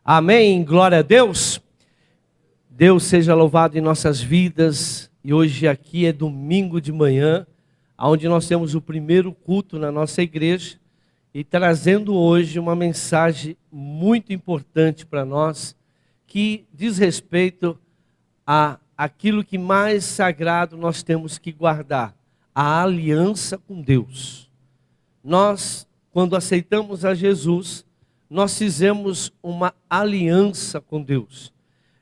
Amém, glória a Deus. Deus seja louvado em nossas vidas. E hoje aqui é domingo de manhã, onde nós temos o primeiro culto na nossa igreja. E trazendo hoje uma mensagem muito importante para nós, que diz respeito a aquilo que mais sagrado nós temos que guardar, a aliança com Deus. Nós, quando aceitamos a Jesus, nós fizemos uma aliança com Deus.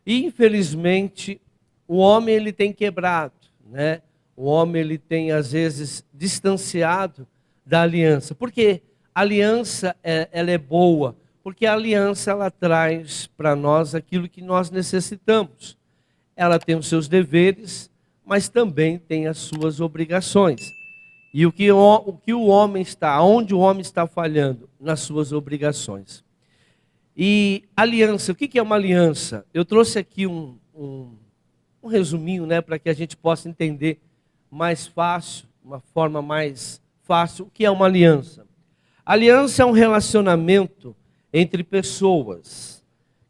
E infelizmente, o homem ele tem quebrado, né? O homem ele tem às vezes distanciado da aliança. Por quê? A aliança ela é boa, porque a aliança ela traz para nós aquilo que nós necessitamos. Ela tem os seus deveres, mas também tem as suas obrigações. E o que o homem está, onde o homem está falhando? Nas suas obrigações. E aliança, o que é uma aliança? Eu trouxe aqui um resuminho, né, para que a gente possa entender mais fácil, uma forma mais fácil, o que é uma aliança. Aliança é um relacionamento entre pessoas,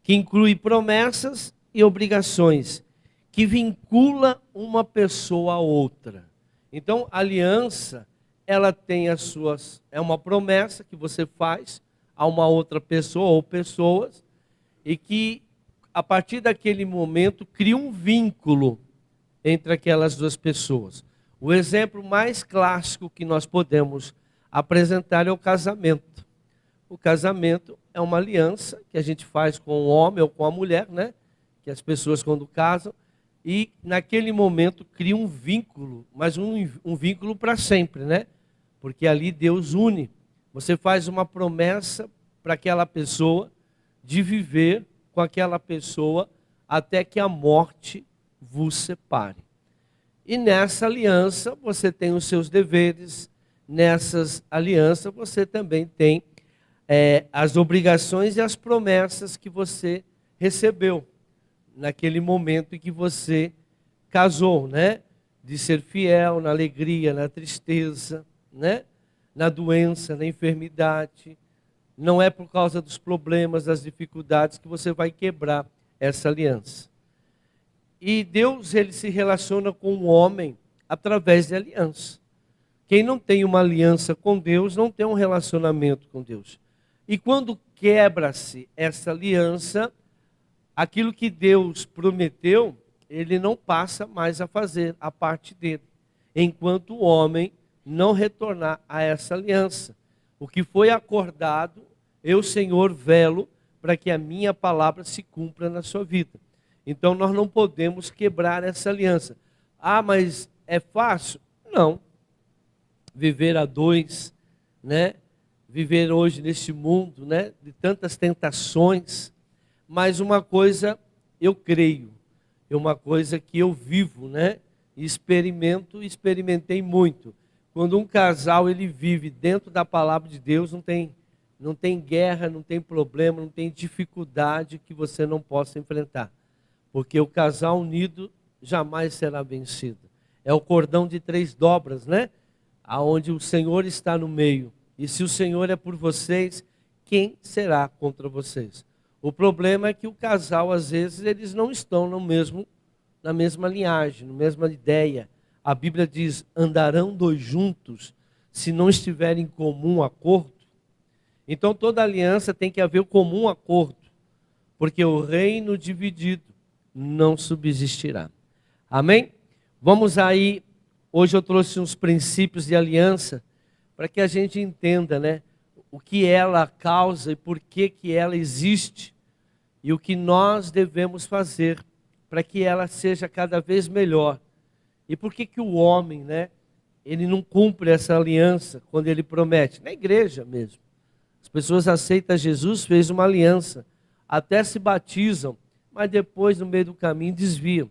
que inclui promessas e obrigações, que vincula uma pessoa a outra. Então, a aliança, ela tem as suas, é uma promessa que você faz a uma outra pessoa ou pessoas, e que a partir daquele momento cria um vínculo entre aquelas duas pessoas. O exemplo mais clássico que nós podemos apresentar é o casamento. O casamento é uma aliança que a gente faz com o homem ou com a mulher, né? Que as pessoas quando casam, e naquele momento cria um vínculo, mas um vínculo para sempre, né? Porque ali Deus une. Você faz uma promessa para aquela pessoa de viver com aquela pessoa até que a morte vos separe. E nessa aliança você tem os seus deveres, nessas alianças você também tem as obrigações e as promessas que você recebeu naquele momento em que você casou, né? De ser fiel na alegria, na tristeza, né? Na doença, na enfermidade. Não é por causa dos problemas, das dificuldades que você vai quebrar essa aliança. E Deus, ele se relaciona com o homem através de aliança. Quem não tem uma aliança com Deus, não tem um relacionamento com Deus. E quando quebra-se essa aliança, aquilo que Deus prometeu, ele não passa mais a fazer a parte dele, enquanto o homem não retornar a essa aliança. O que foi acordado, eu, Senhor, velo para que a minha palavra se cumpra na sua vida. Então nós não podemos quebrar essa aliança. Ah, mas é fácil? Não. Viver a dois, né? Viver hoje neste mundo, né? De tantas tentações. Mas uma coisa eu creio, é uma coisa que eu vivo, né? E experimentei muito. Quando um casal ele vive dentro da palavra de Deus, não tem guerra, não tem problema, não tem dificuldade que você não possa enfrentar. Porque o casal unido jamais será vencido. É o cordão de 3 dobras, né? Aonde o Senhor está no meio. E se o Senhor é por vocês, quem será contra vocês? O problema é que o casal, às vezes, eles não estão na mesma linhagem, na mesma ideia. A Bíblia diz, andarão 2 juntos, se não estiverem em comum acordo. Então, toda aliança tem que haver um comum acordo, porque o reino dividido não subsistirá. Amém? Vamos aí, hoje eu trouxe uns princípios de aliança, para que a gente entenda, né? O que ela causa e por que ela existe, e o que nós devemos fazer para que ela seja cada vez melhor. E por que o homem, né, ele não cumpre essa aliança quando ele promete? Na igreja mesmo. As pessoas aceitam Jesus, fez uma aliança, até se batizam, mas depois no meio do caminho desviam.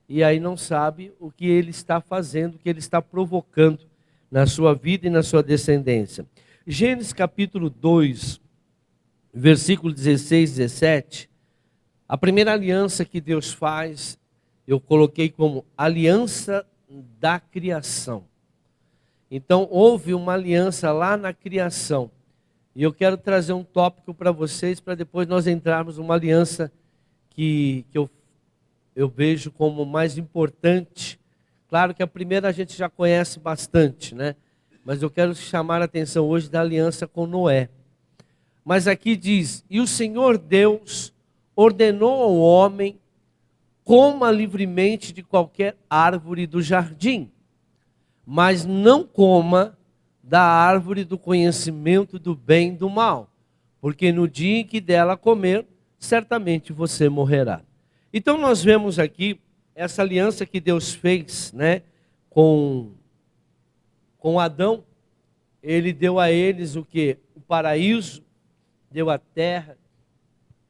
E aí não sabe o que ele está fazendo, o que ele está provocando na sua vida e na sua descendência. Gênesis capítulo 2, versículo 16, 17, a primeira aliança que Deus faz, eu coloquei como aliança da criação. Então houve uma aliança lá na criação. E eu quero trazer um tópico para vocês, para depois nós entrarmos numa aliança que eu vejo como mais importante. Claro que a primeira a gente já conhece bastante, né? Mas eu quero chamar a atenção hoje da aliança com Noé. Mas aqui diz: e o Senhor Deus ordenou ao homem: coma livremente de qualquer árvore do jardim, mas não coma da árvore do conhecimento do bem e do mal, porque no dia em que dela comer, certamente você morrerá. Então nós vemos aqui essa aliança que Deus fez, né, com Adão. Ele deu a eles o quê? O paraíso, deu a terra,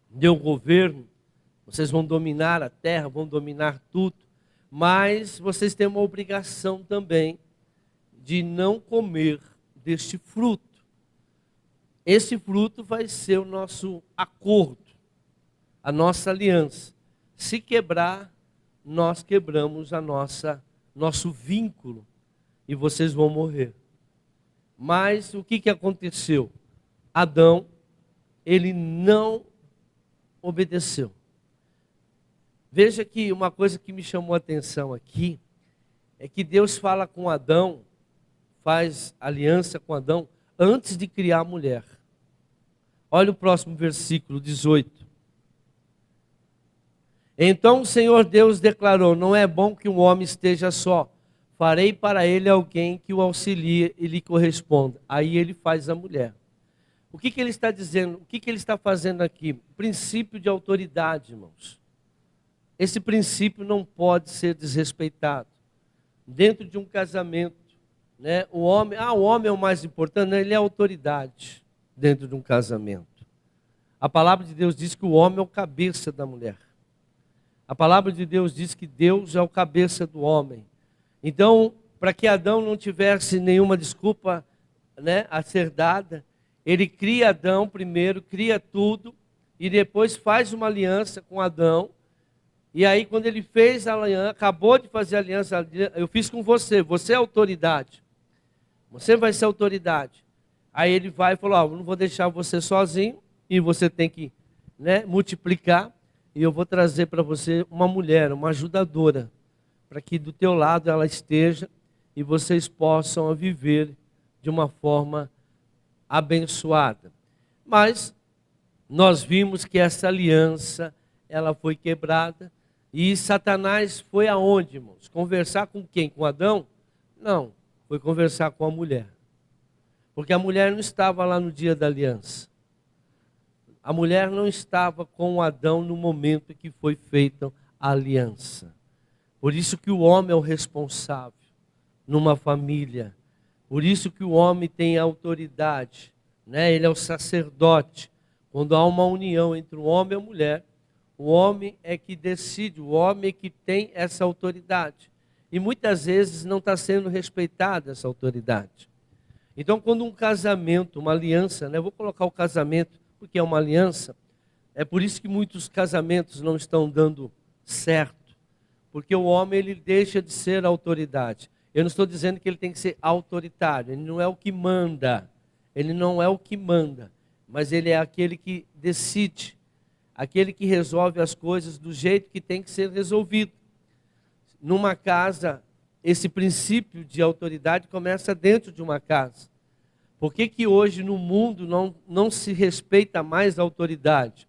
deu o governo. Vocês vão dominar a terra, vão dominar tudo, mas vocês têm uma obrigação também de não comer deste fruto. Esse fruto vai ser o nosso acordo, a nossa aliança. Se quebrar, nós quebramos nosso vínculo e vocês vão morrer. Mas o que aconteceu? Adão, ele não obedeceu. Veja que uma coisa que me chamou a atenção aqui é que Deus fala com Adão, faz aliança com Adão antes de criar a mulher. Olha o próximo versículo 18. Então o Senhor Deus declarou: não é bom que o homem esteja só. Farei para ele alguém que o auxilie e lhe corresponda. Aí ele faz a mulher. O que ele está dizendo? O que ele está fazendo aqui? Princípio de autoridade, irmãos. Esse princípio não pode ser desrespeitado. Dentro de um casamento, né, o homem é o mais importante, né, ele é a autoridade dentro de um casamento. A palavra de Deus diz que o homem é o cabeça da mulher. A palavra de Deus diz que Deus é o cabeça do homem. Então, para que Adão não tivesse nenhuma desculpa, né, a ser dada, ele cria Adão primeiro, cria tudo, e depois faz uma aliança com Adão. E aí, quando ele fez a aliança, acabou de fazer a aliança, eu fiz com você, você é autoridade. Você vai ser autoridade. Aí ele vai e falou: eu não vou deixar você sozinho, e você tem que, né, multiplicar, e eu vou trazer para você uma mulher, uma ajudadora, para que do teu lado ela esteja, e vocês possam viver de uma forma abençoada. Mas nós vimos que essa aliança, ela foi quebrada. E Satanás foi aonde, irmãos? Conversar com quem? Com Adão? Não, foi conversar com a mulher. Porque a mulher não estava lá no dia da aliança. A mulher não estava com Adão no momento que foi feita a aliança. Por isso que o homem é o responsável numa família. Por isso que o homem tem autoridade, né? Ele é o sacerdote. Quando há uma união entre o homem e a mulher, o homem é que decide, o homem é que tem essa autoridade. E muitas vezes não está sendo respeitada essa autoridade. Então, quando um casamento, uma aliança, né? Eu vou colocar o casamento porque é uma aliança. É por isso que muitos casamentos não estão dando certo. Porque o homem, ele deixa de ser autoridade. Eu não estou dizendo que ele tem que ser autoritário. Ele não é o que manda. Ele não é o que manda. Mas ele é aquele que decide. Aquele que resolve as coisas do jeito que tem que ser resolvido. Numa casa, esse princípio de autoridade começa dentro de uma casa. Por que hoje no mundo não se respeita mais a autoridade?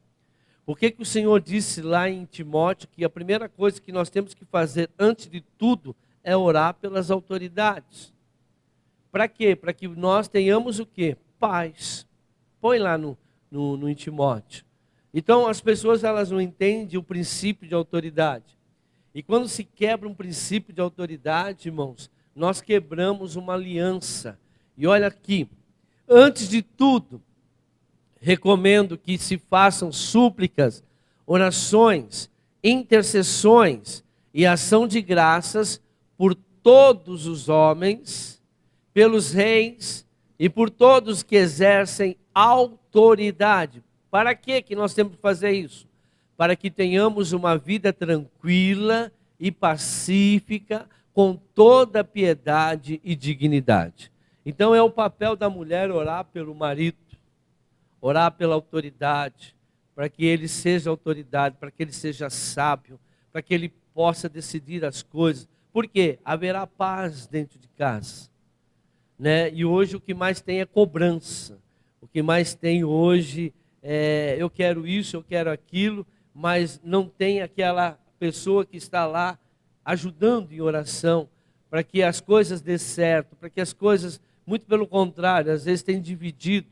Por que o Senhor disse lá em Timóteo que a primeira coisa que nós temos que fazer antes de tudo é orar pelas autoridades? Para quê? Para que nós tenhamos o quê? Paz. Põe lá em Timóteo. Então as pessoas, elas não entendem o princípio de autoridade. E quando se quebra um princípio de autoridade, irmãos, nós quebramos uma aliança. E olha aqui, antes de tudo, recomendo que se façam súplicas, orações, intercessões e ação de graças por todos os homens, pelos reis e por todos que exercem autoridade. Para que nós temos que fazer isso? Para que tenhamos uma vida tranquila e pacífica, com toda piedade e dignidade. Então é o papel da mulher orar pelo marido. orar pela autoridade, para que ele seja autoridade, para que ele seja sábio, para que ele possa decidir as coisas. Por quê? Haverá paz dentro de casa, né? E hoje o que mais tem é cobrança. O que mais tem hoje é eu quero isso, eu quero aquilo, mas não tem aquela pessoa que está lá ajudando em oração para que as coisas dê certo, para que as coisas, muito pelo contrário, às vezes tem dividido,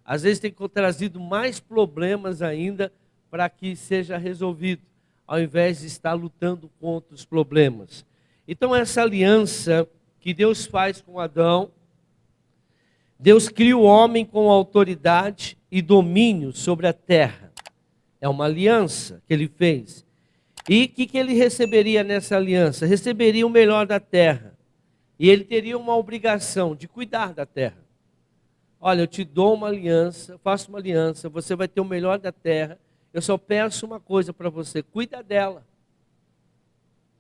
às vezes tem trazido mais problemas ainda para que seja resolvido, ao invés de estar lutando contra os problemas. Então essa aliança que Deus faz com Adão, Deus cria o homem com autoridade e domínio sobre a terra. É uma aliança que ele fez. E o que ele receberia nessa aliança? Receberia o melhor da terra. E ele teria uma obrigação de cuidar da terra. Olha, eu te dou uma aliança, faço uma aliança, você vai ter o melhor da terra. Eu só peço uma coisa para você, cuida dela.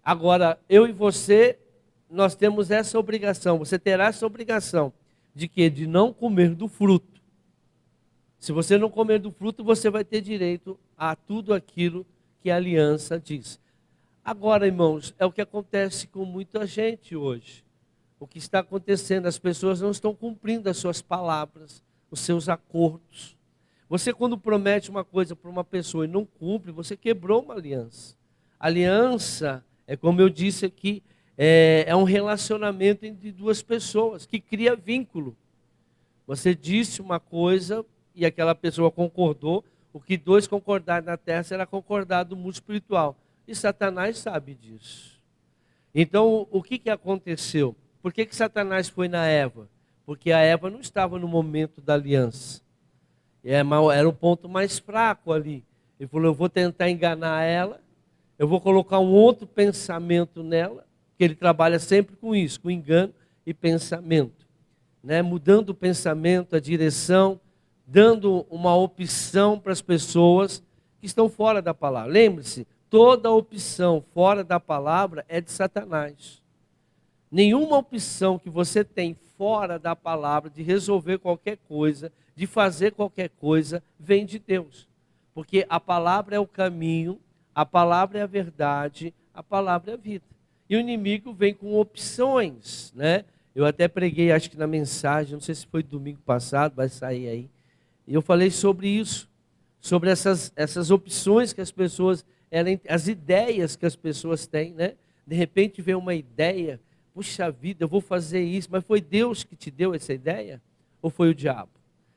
Agora, eu e você, nós temos essa obrigação, você terá essa obrigação. De quê? De não comer do fruto. Se você não comer do fruto, você vai ter direito a tudo aquilo que a aliança diz. Agora, irmãos, é o que acontece com muita gente hoje. O que está acontecendo, as pessoas não estão cumprindo as suas palavras, os seus acordos. Você quando promete uma coisa para uma pessoa e não cumpre, você quebrou uma aliança. Aliança, é como eu disse aqui, é um relacionamento entre duas pessoas que cria vínculo. Você disse uma coisa e aquela pessoa concordou. O que dois concordarem na terra será concordado no mundo espiritual. E Satanás sabe disso. Então, o que aconteceu? Por que Satanás foi na Eva? Porque a Eva não estava no momento da aliança. Era o ponto mais fraco ali. Ele falou, eu vou tentar enganar ela, eu vou colocar um outro pensamento nela, que ele trabalha sempre com isso, com engano e pensamento. Né? Mudando o pensamento, a direção, dando uma opção para as pessoas que estão fora da palavra. Lembre-se, toda opção fora da palavra é de Satanás. Nenhuma opção que você tem fora da palavra de resolver qualquer coisa, de fazer qualquer coisa, vem de Deus. Porque a palavra é o caminho, a palavra é a verdade, a palavra é a vida. E o inimigo vem com opções, né? Eu até preguei, acho que na mensagem, não sei se foi domingo passado, vai sair aí. E eu falei sobre isso, sobre essas opções que as pessoas, as ideias que as pessoas têm, né? De repente vem uma ideia, puxa vida, eu vou fazer isso, mas foi Deus que te deu essa ideia? Ou foi o diabo?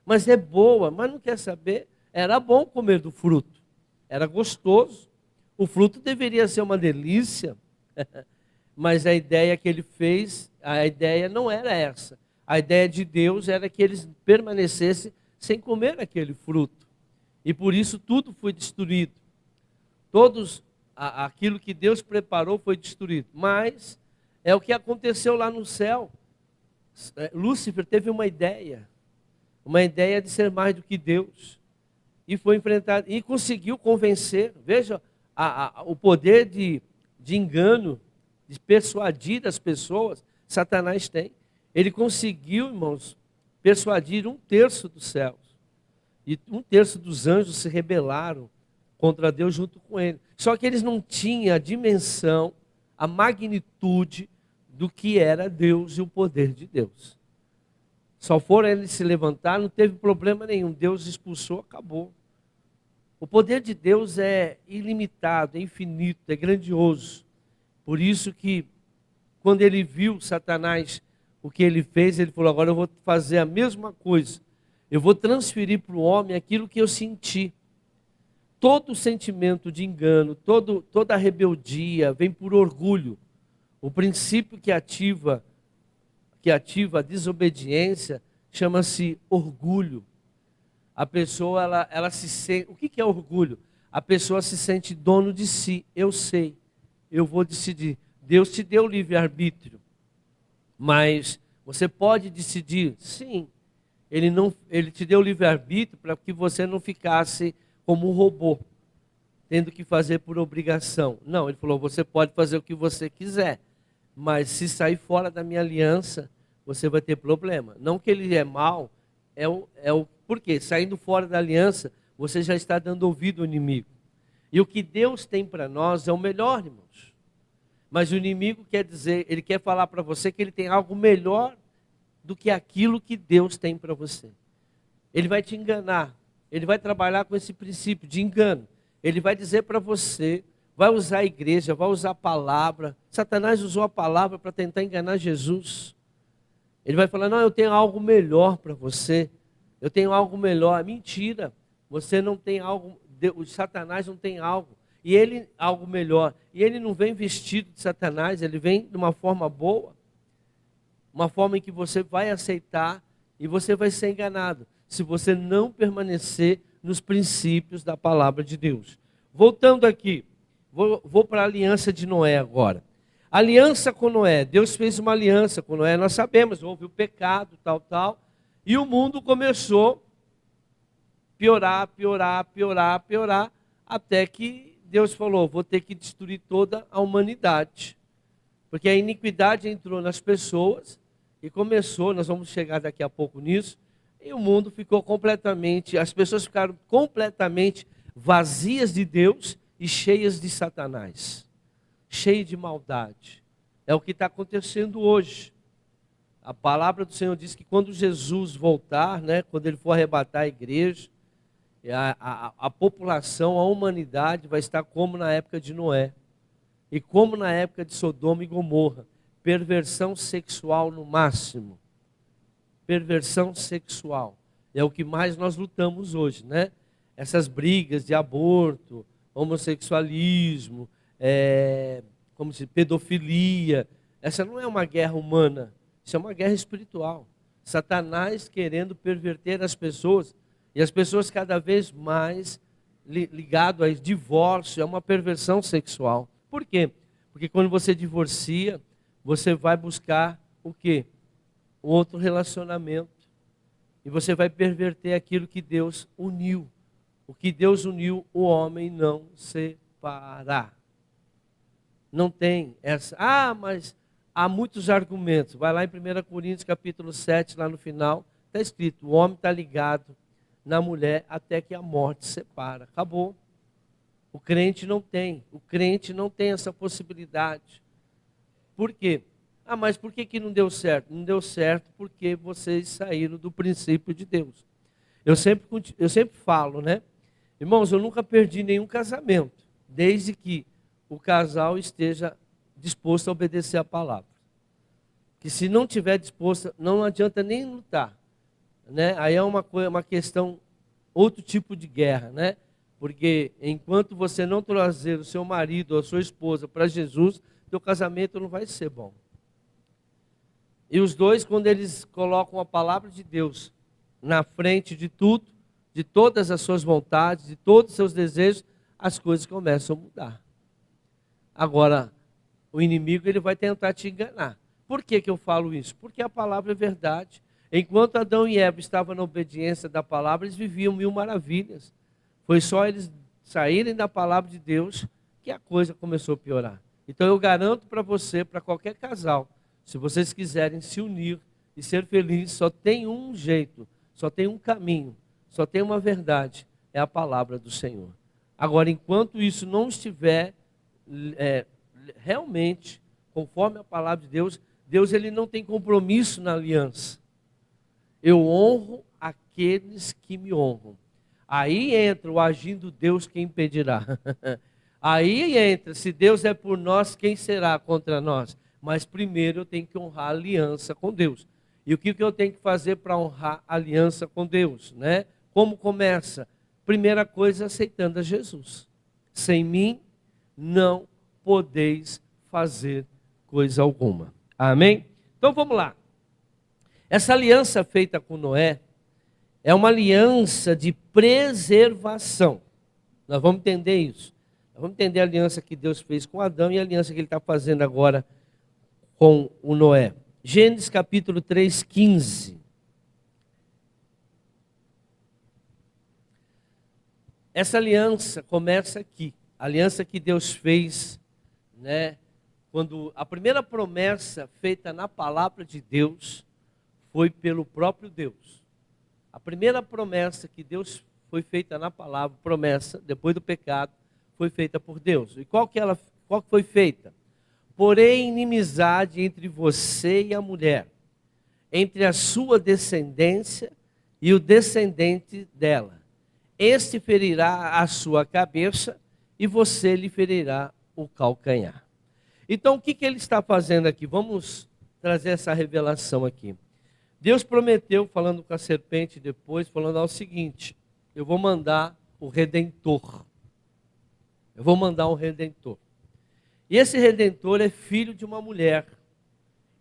Mas é boa, mas não quer saber. Era bom comer do fruto, era gostoso. O fruto deveria ser uma delícia, mas a ideia que ele fez, a ideia não era essa. A ideia de Deus era que eles permanecessem sem comer aquele fruto. E por isso tudo foi destruído. Aquilo que Deus preparou foi destruído. Mas é o que aconteceu lá no céu. Lúcifer teve uma ideia de ser mais do que Deus. E foi enfrentado, e conseguiu convencer. Veja o poder de engano, de persuadir as pessoas, Satanás tem. Ele conseguiu, irmãos, persuadir 1/3 dos céus. E 1/3 dos anjos se rebelaram contra Deus junto com ele. Só que eles não tinham a dimensão, a magnitude do que era Deus e o poder de Deus. Só foram eles se levantar, não teve problema nenhum. Deus expulsou, acabou. O poder de Deus é ilimitado, é infinito, é grandioso. Por isso que, quando ele viu Satanás, o que ele fez, ele falou, agora eu vou fazer a mesma coisa. Eu vou transferir para o homem aquilo que eu senti. Todo sentimento de engano, toda rebeldia vem por orgulho. O princípio que ativa a desobediência chama-se orgulho. A pessoa, ela se sente... O que é orgulho? A pessoa se sente dono de si. Eu sei, eu vou decidir. Deus te deu livre-arbítrio, mas você pode decidir? Sim. Ele te deu livre-arbítrio para que você não ficasse como um robô, tendo que fazer por obrigação. Não, ele falou, você pode fazer o que você quiser, mas se sair fora da minha aliança, você vai ter problema. Não que ele é mau, Por quê? Saindo fora da aliança, você já está dando ouvido ao inimigo. E o que Deus tem para nós é o melhor, irmãos. Mas o inimigo quer dizer, ele quer falar para você que ele tem algo melhor do que aquilo que Deus tem para você. Ele vai te enganar. Ele vai trabalhar com esse princípio de engano. Ele vai dizer para você, vai usar a igreja, vai usar a palavra. Satanás usou a palavra para tentar enganar Jesus. Ele vai falar, não, eu tenho algo melhor para você. Eu tenho algo melhor. Mentira. Você não tem algo, o Satanás não tem algo. E ele, algo melhor. E ele não vem vestido de Satanás, ele vem de uma forma boa. Uma forma em que você vai aceitar e você vai ser enganado. Se você não permanecer nos princípios da palavra de Deus. Voltando aqui, vou para a aliança de Noé agora. Aliança com Noé, Deus fez uma aliança com Noé, nós sabemos, houve o pecado, tal, e o mundo começou a piorar, até que Deus falou, vou ter que destruir toda a humanidade, porque a iniquidade entrou nas pessoas, e começou, nós vamos chegar daqui a pouco nisso, e o mundo ficou completamente, as pessoas ficaram completamente vazias de Deus e cheias de Satanás, cheias de maldade. É o que está acontecendo hoje. A palavra do Senhor diz que quando Jesus voltar, né, quando ele for arrebatar a igreja, a população, a humanidade vai estar como na época de Noé e como na época de Sodoma e Gomorra. Perversão sexual no máximo. Perversão sexual. É o que mais nós lutamos hoje, né? Essas brigas de aborto, homossexualismo, como se pedofilia. Essa não é uma guerra humana, isso é uma guerra espiritual. Satanás querendo perverter as pessoas, e as pessoas cada vez mais ligado a divórcio, é uma perversão sexual. Por quê? Porque quando você divorcia, você vai buscar o quê? Outro relacionamento. E você vai perverter aquilo que Deus uniu. O que Deus uniu, o homem não separar. Não tem essa. Mas há muitos argumentos. Vai lá em 1 Coríntios capítulo 7, lá no final, está escrito, o homem está ligado na mulher até que a morte separa. Acabou. O crente não tem. O crente não tem essa possibilidade. Por quê? Mas por que não deu certo? Não deu certo porque vocês saíram do princípio de Deus. Eu sempre falo, né? Irmãos, eu nunca perdi nenhum casamento, desde que o casal esteja disposto a obedecer a palavra. Que se não tiver disposto, não adianta nem lutar. Né? Aí é uma questão, outro tipo de guerra, né? Porque enquanto você não trazer o seu marido ou a sua esposa para Jesus, teu casamento não vai ser bom. E os dois, quando eles colocam a palavra de Deus na frente de tudo, de todas as suas vontades, de todos os seus desejos, as coisas começam a mudar. Agora, o inimigo ele vai tentar te enganar. Por que eu falo isso? Porque a palavra é verdade. Enquanto Adão e Eva estavam na obediência da palavra, eles viviam 1000 maravilhas. Foi só eles saírem da palavra de Deus que a coisa começou a piorar. Então eu garanto para você, para qualquer casal, se vocês quiserem se unir e ser felizes, só tem um jeito, só tem um caminho, só tem uma verdade, é a palavra do Senhor. Agora, enquanto isso não estiver realmente conforme a palavra de Deus, Deus ele não tem compromisso na aliança. Eu honro aqueles que me honram. Aí entra o agindo Deus, quem impedirá. Aí entra, se Deus é por nós, quem será contra nós? Mas primeiro eu tenho que honrar a aliança com Deus. E o que eu tenho que fazer para honrar a aliança com Deus? Né? Como começa? Primeira coisa, aceitando a Jesus. Sem mim, não podeis fazer coisa alguma. Amém? Então vamos lá. Essa aliança feita com Noé é uma aliança de preservação. Nós vamos entender isso. Nós vamos entender a aliança que Deus fez com Adão e a aliança que Ele está fazendo agora com o Noé. Gênesis capítulo 3, 15. Essa aliança começa aqui. A aliança que Deus fez, né? Quando a primeira promessa feita na palavra de Deus foi pelo próprio Deus. A primeira promessa que Deus foi feita na palavra, promessa, depois do pecado, foi feita por Deus. E qual que foi feita? Porém, inimizade entre você e a mulher, entre a sua descendência e o descendente dela. Este ferirá a sua cabeça e você lhe ferirá o calcanhar. Então, o que ele está fazendo aqui? Vamos trazer essa revelação aqui. Deus prometeu, falando com a serpente depois, falando o seguinte: eu vou mandar o Redentor. Eu vou mandar um Redentor. E esse Redentor é filho de uma mulher.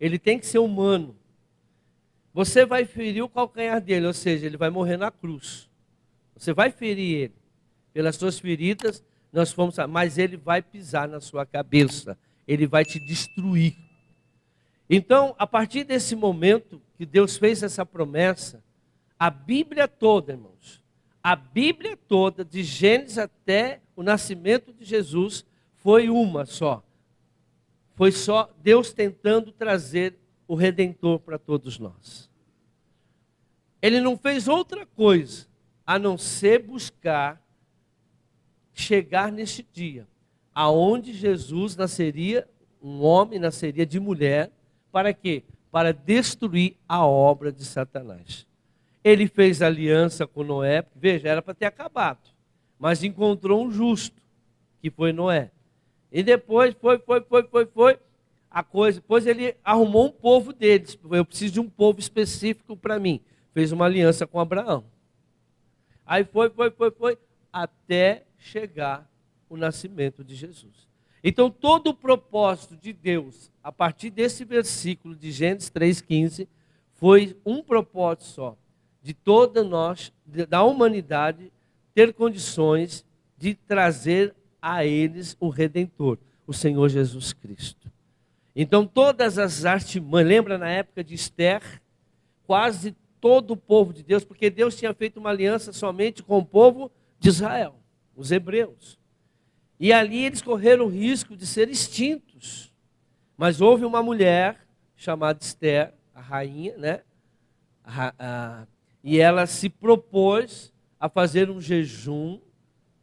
Ele tem que ser humano. Você vai ferir o calcanhar dele, ou seja, ele vai morrer na cruz. Você vai ferir ele. Pelas suas feridas, nós fomos, mas ele vai pisar na sua cabeça. Ele vai te destruir. Então, a partir desse momento que Deus fez essa promessa, a Bíblia toda, irmãos, a Bíblia toda, de Gênesis até o nascimento de Jesus, foi uma só. Foi só Deus tentando trazer o Redentor para todos nós. Ele não fez outra coisa a não ser buscar chegar neste dia, aonde Jesus nasceria, um homem nasceria de mulher, para quê? Para destruir a obra de Satanás. Ele fez aliança com Noé, veja, era para ter acabado, mas encontrou um justo, que foi Noé. E depois a coisa, depois ele arrumou um povo deles. Eu preciso de um povo específico para mim. Fez uma aliança com Abraão. Aí foi, até chegar o nascimento de Jesus. Então todo o propósito de Deus, a partir desse versículo de Gênesis 3,15, foi um propósito só, de toda nós, da humanidade, ter condições de trazer a eles o Redentor, o Senhor Jesus Cristo. Então todas as artimanhas, lembra na época de Esther, quase todo o povo de Deus, porque Deus tinha feito uma aliança somente com o povo de Israel, os hebreus. E ali eles correram o risco de ser extintos. Mas houve uma mulher chamada Esther, a rainha, né? E ela se propôs a fazer um jejum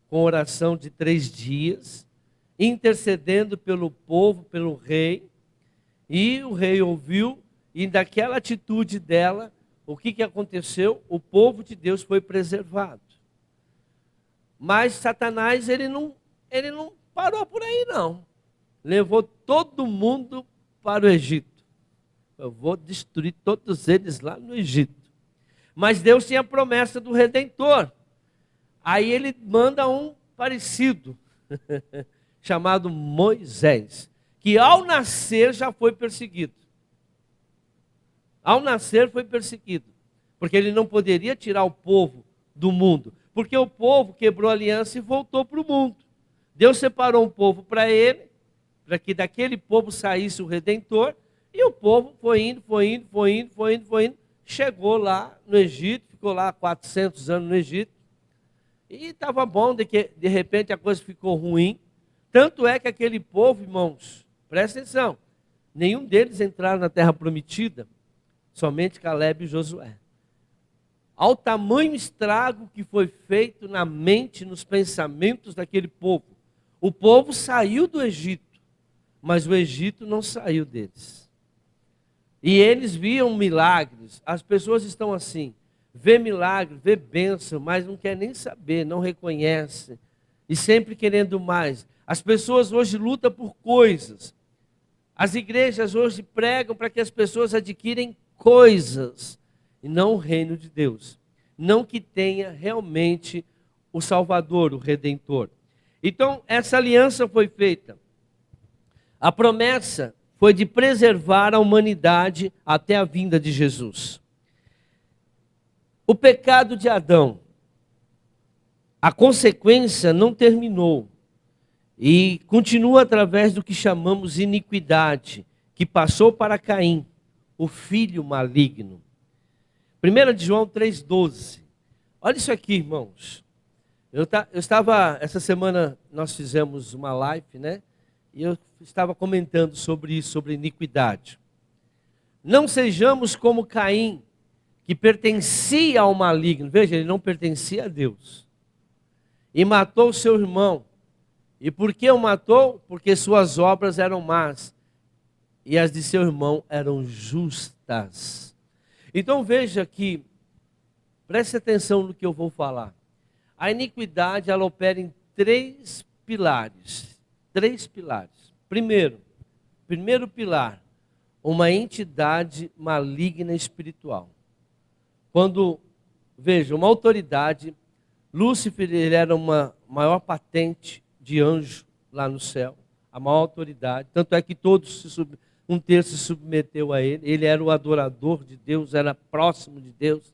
com oração de 3 dias, intercedendo pelo povo, pelo rei. E o rei ouviu, e daquela atitude dela, o que aconteceu? O povo de Deus foi preservado. Mas Satanás, ele não parou por aí, não. Levou todo mundo para o Egito. Eu vou destruir todos eles lá no Egito. Mas Deus tinha a promessa do Redentor. Aí ele manda um parecido, chamado Moisés, que ao nascer já foi perseguido. Ao nascer foi perseguido, porque ele não poderia tirar o povo do mundo, porque o povo quebrou a aliança e voltou para o mundo. Deus separou um povo para ele, para que daquele povo saísse o Redentor, e o povo foi indo, chegou lá no Egito, ficou lá 400 anos no Egito, e estava bom, de repente a coisa ficou ruim. Tanto é que aquele povo, irmãos, presta atenção, nenhum deles entraram na terra prometida, somente Caleb e Josué. Ao tamanho estrago que foi feito na mente, nos pensamentos daquele povo. O povo saiu do Egito, mas o Egito não saiu deles. E eles viam milagres. As pessoas estão assim, vê milagre, vê bênção, mas não quer nem saber, não reconhece. E sempre querendo mais. As pessoas hoje lutam por coisas. As igrejas hoje pregam para que as pessoas adquirem coisas, e não o reino de Deus. Não que tenha realmente o Salvador, o Redentor. Então, essa aliança foi feita. A promessa foi de preservar a humanidade até a vinda de Jesus. O pecado de Adão, a consequência não terminou. E continua através do que chamamos iniquidade, que passou para Caim, o filho maligno. 1 João 3,12. Olha isso aqui, irmãos. Eu estava, essa semana nós fizemos uma live, né? E eu estava comentando sobre isso, sobre iniquidade. Não sejamos como Caim, que pertencia ao maligno. Veja, ele não pertencia a Deus. E matou seu irmão. E por que o matou? Porque suas obras eram más e as de seu irmão eram justas. Então veja que, preste atenção no que eu vou falar. A iniquidade, ela opera em três pilares. Três pilares. Primeiro pilar, uma entidade maligna espiritual. Quando, veja, uma autoridade, Lúcifer, ele era uma maior patente de anjo lá no céu, a maior autoridade, tanto é que um terço se submeteu a ele, ele era o adorador de Deus, era próximo de Deus,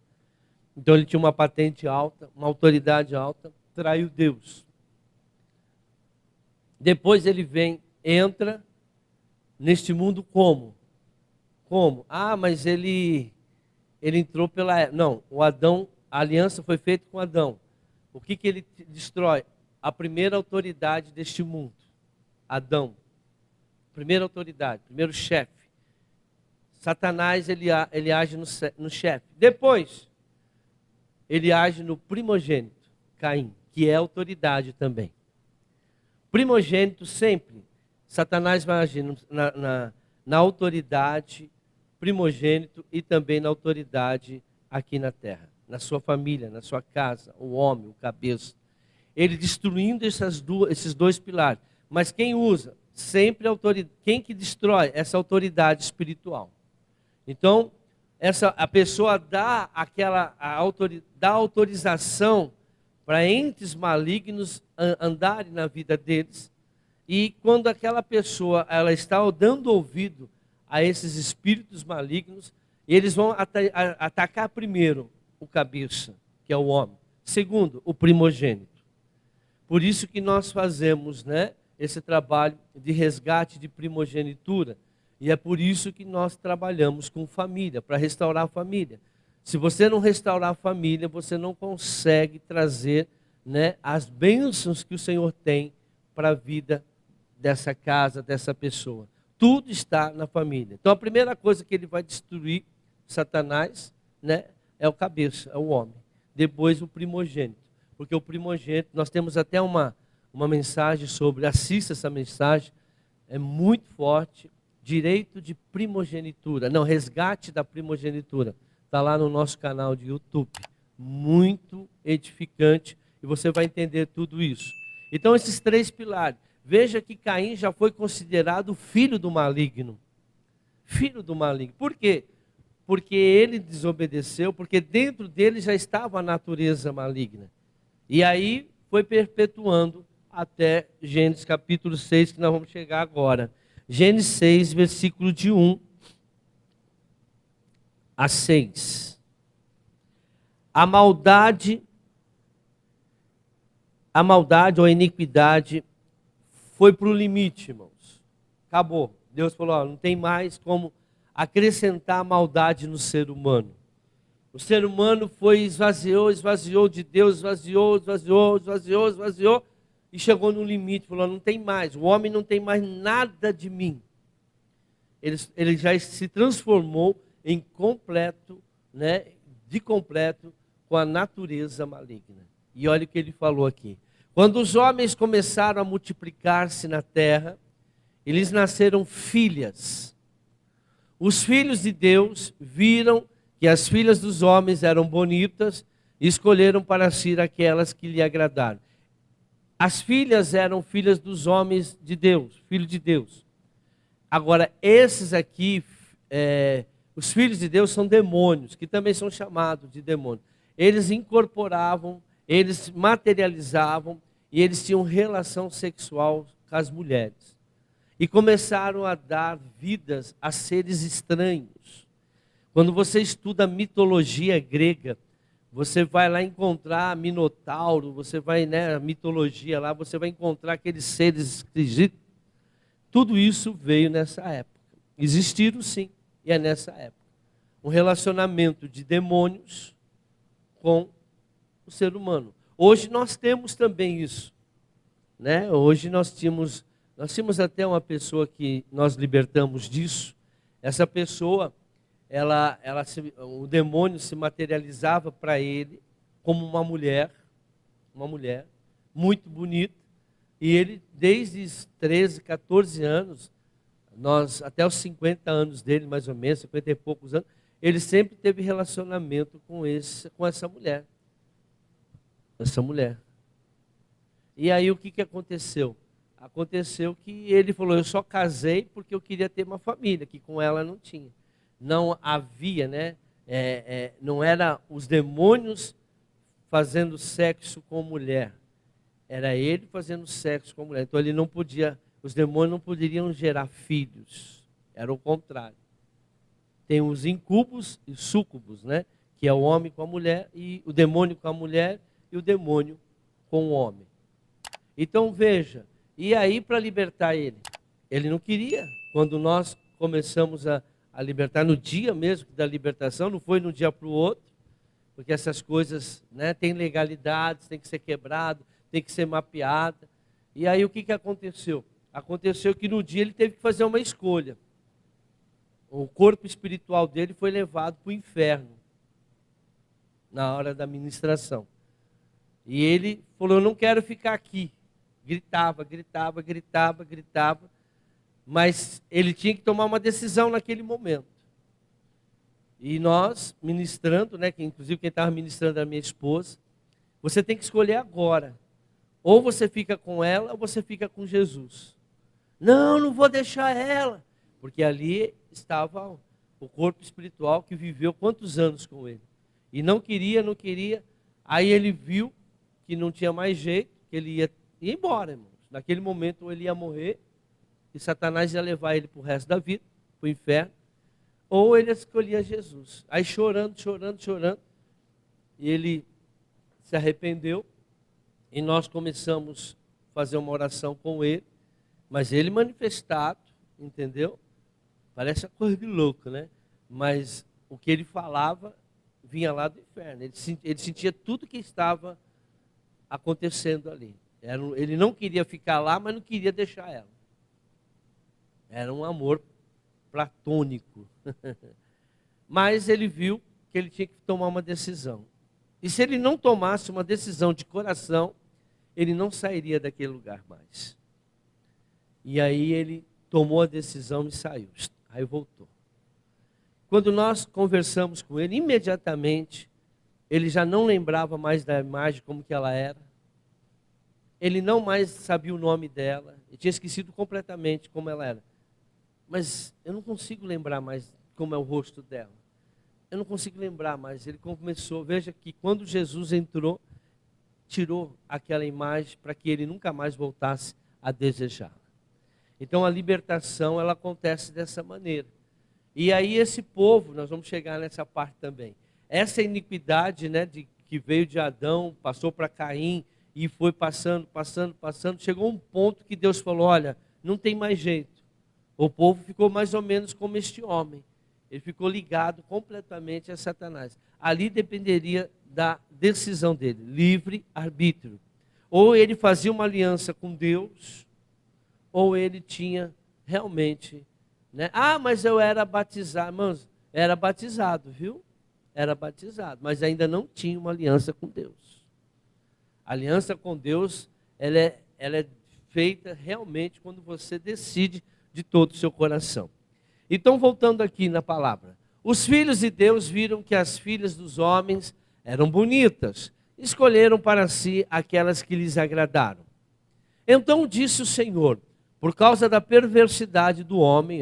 então ele tinha uma patente alta, uma autoridade alta, traiu Deus. Depois ele entra neste mundo como? Como? Ah, mas ele entrou pela... Não, a aliança foi feita com Adão. O que ele destrói? A primeira autoridade deste mundo, Adão. Primeira autoridade, primeiro chefe. Satanás, ele age no chefe. Depois, ele age no primogênito, Caim, que é autoridade também. Primogênito sempre, Satanás vai agir na autoridade primogênito e também na autoridade aqui na terra, na sua família, na sua casa, o homem, o cabeça. Ele destruindo esses dois pilares. Mas quem usa? Sempre a autoridade. Quem que destrói? Essa autoridade espiritual. Então, a pessoa dá dá autorização para entes malignos andarem na vida deles. E quando aquela pessoa ela está dando ouvido a esses espíritos malignos, eles vão atacar primeiro o cabeça, que é o homem. Segundo, o primogênito. Por isso que nós fazemos, esse trabalho de resgate de primogenitura. E é por isso que nós trabalhamos com família, para restaurar a família. Se você não restaurar a família, você não consegue trazer as bênçãos que o Senhor tem para a vida dessa casa, dessa pessoa. Tudo está na família. Então a primeira coisa que ele vai destruir, Satanás, é o cabeça, é o homem. Depois o primogênito. Porque o primogênito, nós temos até uma mensagem sobre, assista essa mensagem, é muito forte, direito de primogenitura, não, resgate da primogenitura. Está lá no nosso canal de YouTube. Muito edificante e você vai entender tudo isso. Então esses três pilares. Veja que Caim já foi considerado filho do maligno. Filho do maligno. Por quê? Porque ele desobedeceu, porque dentro dele já estava a natureza maligna. E aí foi perpetuando até Gênesis capítulo 6, que nós vamos chegar agora. Gênesis 6, versículo de 1 a 6. A maldade ou a iniquidade foi para o limite, irmãos. Acabou. Deus falou, não tem mais como acrescentar maldade no ser humano. O ser humano esvaziou de Deus, esvaziou, e chegou no limite, falou, não tem mais, o homem não tem mais nada de mim. Ele já se transformou em completo, de completo com a natureza maligna. E olha o que ele falou aqui. Quando os homens começaram a multiplicar-se na terra, eles nasceram filhas. Os filhos de Deus viram que as filhas dos homens eram bonitas e escolheram para si aquelas que lhe agradaram. As filhas eram filhas dos homens de Deus, filhos de Deus. Agora, esses aqui, os filhos de Deus são demônios, que também são chamados de demônios. Eles incorporavam, eles materializavam e eles tinham relação sexual com as mulheres. E começaram a dar vidas a seres estranhos. Quando você estuda a mitologia grega, você vai lá encontrar Minotauro, você vai, a mitologia lá, você vai encontrar aqueles seres esquisitos. Tudo isso veio nessa época. Existiram sim, e é nessa época. Um relacionamento de demônios com o ser humano. Hoje nós temos também isso. Hoje nós tínhamos até uma pessoa que nós libertamos disso. Essa pessoa, o demônio se materializava para ele como uma mulher muito bonita, e ele, desde os 13, 14 anos, até os 50 anos dele, mais ou menos, 50 e poucos anos, ele sempre teve relacionamento com essa mulher. E aí o que aconteceu? Aconteceu que ele falou, eu só casei porque eu queria ter uma família, que com ela não tinha. Não havia, né? Não era os demônios fazendo sexo com mulher. Era ele fazendo sexo com mulher. Então ele não podia, os demônios não poderiam gerar filhos. Era o contrário. Tem os incubos e súcubos, né? Que é o homem com a mulher, e o demônio com a mulher e o demônio com o homem. Então veja, e aí para libertar ele não queria. Quando nós começamos a libertar, no dia mesmo da libertação, não foi de um dia para o outro, porque essas coisas, né, têm legalidades, tem que ser quebrado, tem que ser mapeada. E aí o que aconteceu? Aconteceu que no dia ele teve que fazer uma escolha. O corpo espiritual dele foi levado para o inferno, na hora da ministração. E ele falou, eu não quero ficar aqui. Gritava, mas ele tinha que tomar uma decisão naquele momento. E nós, ministrando, né, que inclusive quem estava ministrando era a minha esposa, você tem que escolher agora. Ou você fica com ela, ou você fica com Jesus. Não vou deixar ela. Porque ali estava o corpo espiritual que viveu quantos anos com ele. E não queria. Aí ele viu que não tinha mais jeito, que ele ia embora, irmãos. Naquele momento ele ia morrer, e Satanás ia levar ele para o resto da vida, para o inferno. Ou ele escolhia Jesus. Aí chorando, e ele se arrependeu, e nós começamos a fazer uma oração com ele, mas ele manifestado, entendeu? Parece uma coisa de louco, né? Mas o que ele falava vinha lá do inferno. Ele sentia tudo que estava acontecendo ali. Ele não queria ficar lá, mas não queria deixar ela. Era um amor platônico. Mas ele viu que ele tinha que tomar uma decisão. E se ele não tomasse uma decisão de coração, ele não sairia daquele lugar mais. E aí ele tomou a decisão e saiu. Aí voltou. Quando nós conversamos com ele, imediatamente, ele já não lembrava mais da imagem como que ela era. Ele não mais sabia o nome dela. Ele tinha esquecido completamente como ela era. Mas eu não consigo lembrar mais como é o rosto dela. Eu não consigo lembrar mais. Ele começou, veja que quando Jesus entrou, tirou aquela imagem para que ele nunca mais voltasse a desejá-la. Então a libertação, ela acontece dessa maneira. E aí esse povo, nós vamos chegar nessa parte também. Essa iniquidade, né, que veio de Adão, passou para Caim e foi passando. Chegou um ponto que Deus falou, olha, não tem mais jeito. O povo ficou mais ou menos como este homem. Ele ficou ligado completamente a Satanás. Ali dependeria da decisão dele, livre arbítrio. Ou ele fazia uma aliança com Deus, ou ele tinha realmente, né? Ah, mas eu era batizado. Irmãos, era batizado, viu? Era batizado, mas ainda não tinha uma aliança com Deus. A aliança com Deus, ela é feita realmente quando você decide de todo o seu coração. Então, voltando aqui na palavra. Os filhos de Deus viram que as filhas dos homens eram bonitas. Escolheram para si aquelas que lhes agradaram. Então disse o Senhor, por causa da perversidade do homem,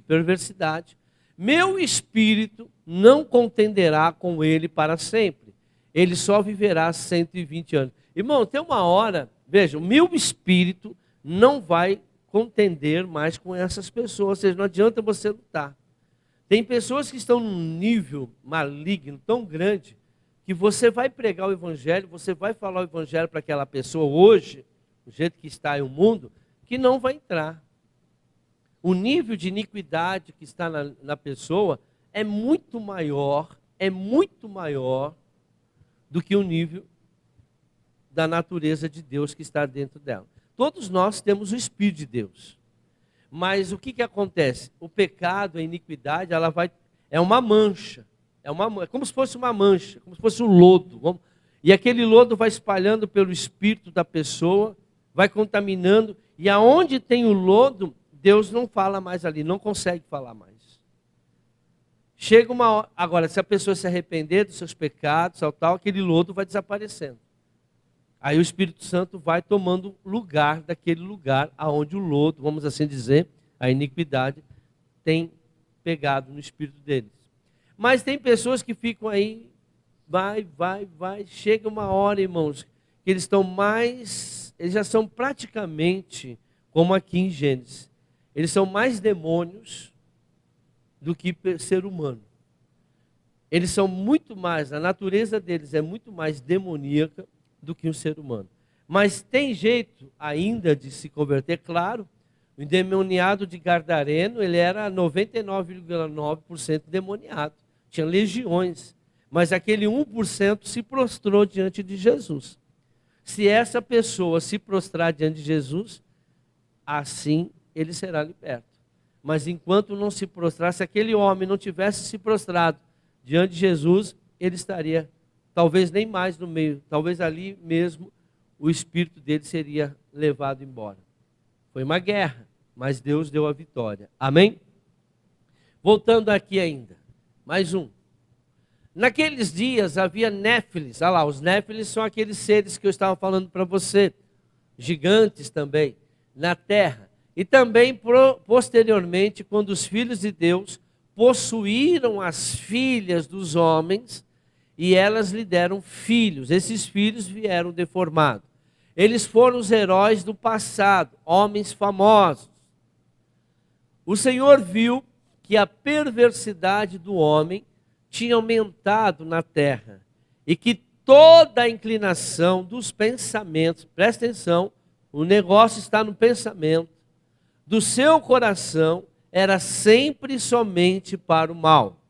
perversidade, meu espírito não contenderá com ele para sempre. Ele só viverá 120 anos. Irmão, tem uma hora, veja, o meu espírito não vai contender mais com essas pessoas, ou seja, não adianta você lutar. Tem pessoas que estão num nível maligno tão grande que você vai pregar o evangelho, você vai falar o evangelho para aquela pessoa hoje, do jeito que está aí o mundo, que não vai entrar. O nível de iniquidade que está na pessoa é muito maior do que o nível da natureza de Deus que está dentro dela. Todos nós temos o Espírito de Deus. Mas o que acontece? O pecado, a iniquidade, é uma mancha. É como se fosse uma mancha, como se fosse um lodo. E aquele lodo vai espalhando pelo espírito da pessoa, vai contaminando. E aonde tem o lodo, Deus não fala mais ali, não consegue falar mais. Chega uma hora, agora, se a pessoa se arrepender dos seus pecados, tal, aquele lodo vai desaparecendo. Aí o Espírito Santo vai tomando lugar daquele lugar aonde o lodo, vamos assim dizer, a iniquidade tem pegado no espírito deles. Mas tem pessoas que ficam aí, vai. Chega uma hora, irmãos, que eles já são praticamente como aqui em Gênesis. Eles são mais demônios do que ser humano. Eles são muito mais, a natureza deles é muito mais demoníaca do que um ser humano. Mas tem jeito ainda de se converter, claro. O endemoniado de Gadareno, ele era 99,9% demoniado. Tinha legiões. Mas aquele 1% se prostrou diante de Jesus. Se essa pessoa se prostrar diante de Jesus, assim ele será liberto. Mas enquanto não se prostrar, se aquele homem não tivesse se prostrado diante de Jesus, ele estaria, talvez nem mais no meio, talvez ali mesmo o espírito dele seria levado embora. Foi uma guerra, mas Deus deu a vitória. Amém? Voltando aqui ainda, mais um. Naqueles dias havia néfilis. Olha lá, os néfilis são aqueles seres que eu estava falando para você, gigantes também, na terra. E também posteriormente, quando os filhos de Deus possuíram as filhas dos homens, e elas lhe deram filhos. Esses filhos vieram deformados. Eles foram os heróis do passado, homens famosos. O Senhor viu que a perversidade do homem tinha aumentado na terra e que toda a inclinação dos pensamentos, presta atenção, o negócio está no pensamento, do seu coração era sempre somente para o mal.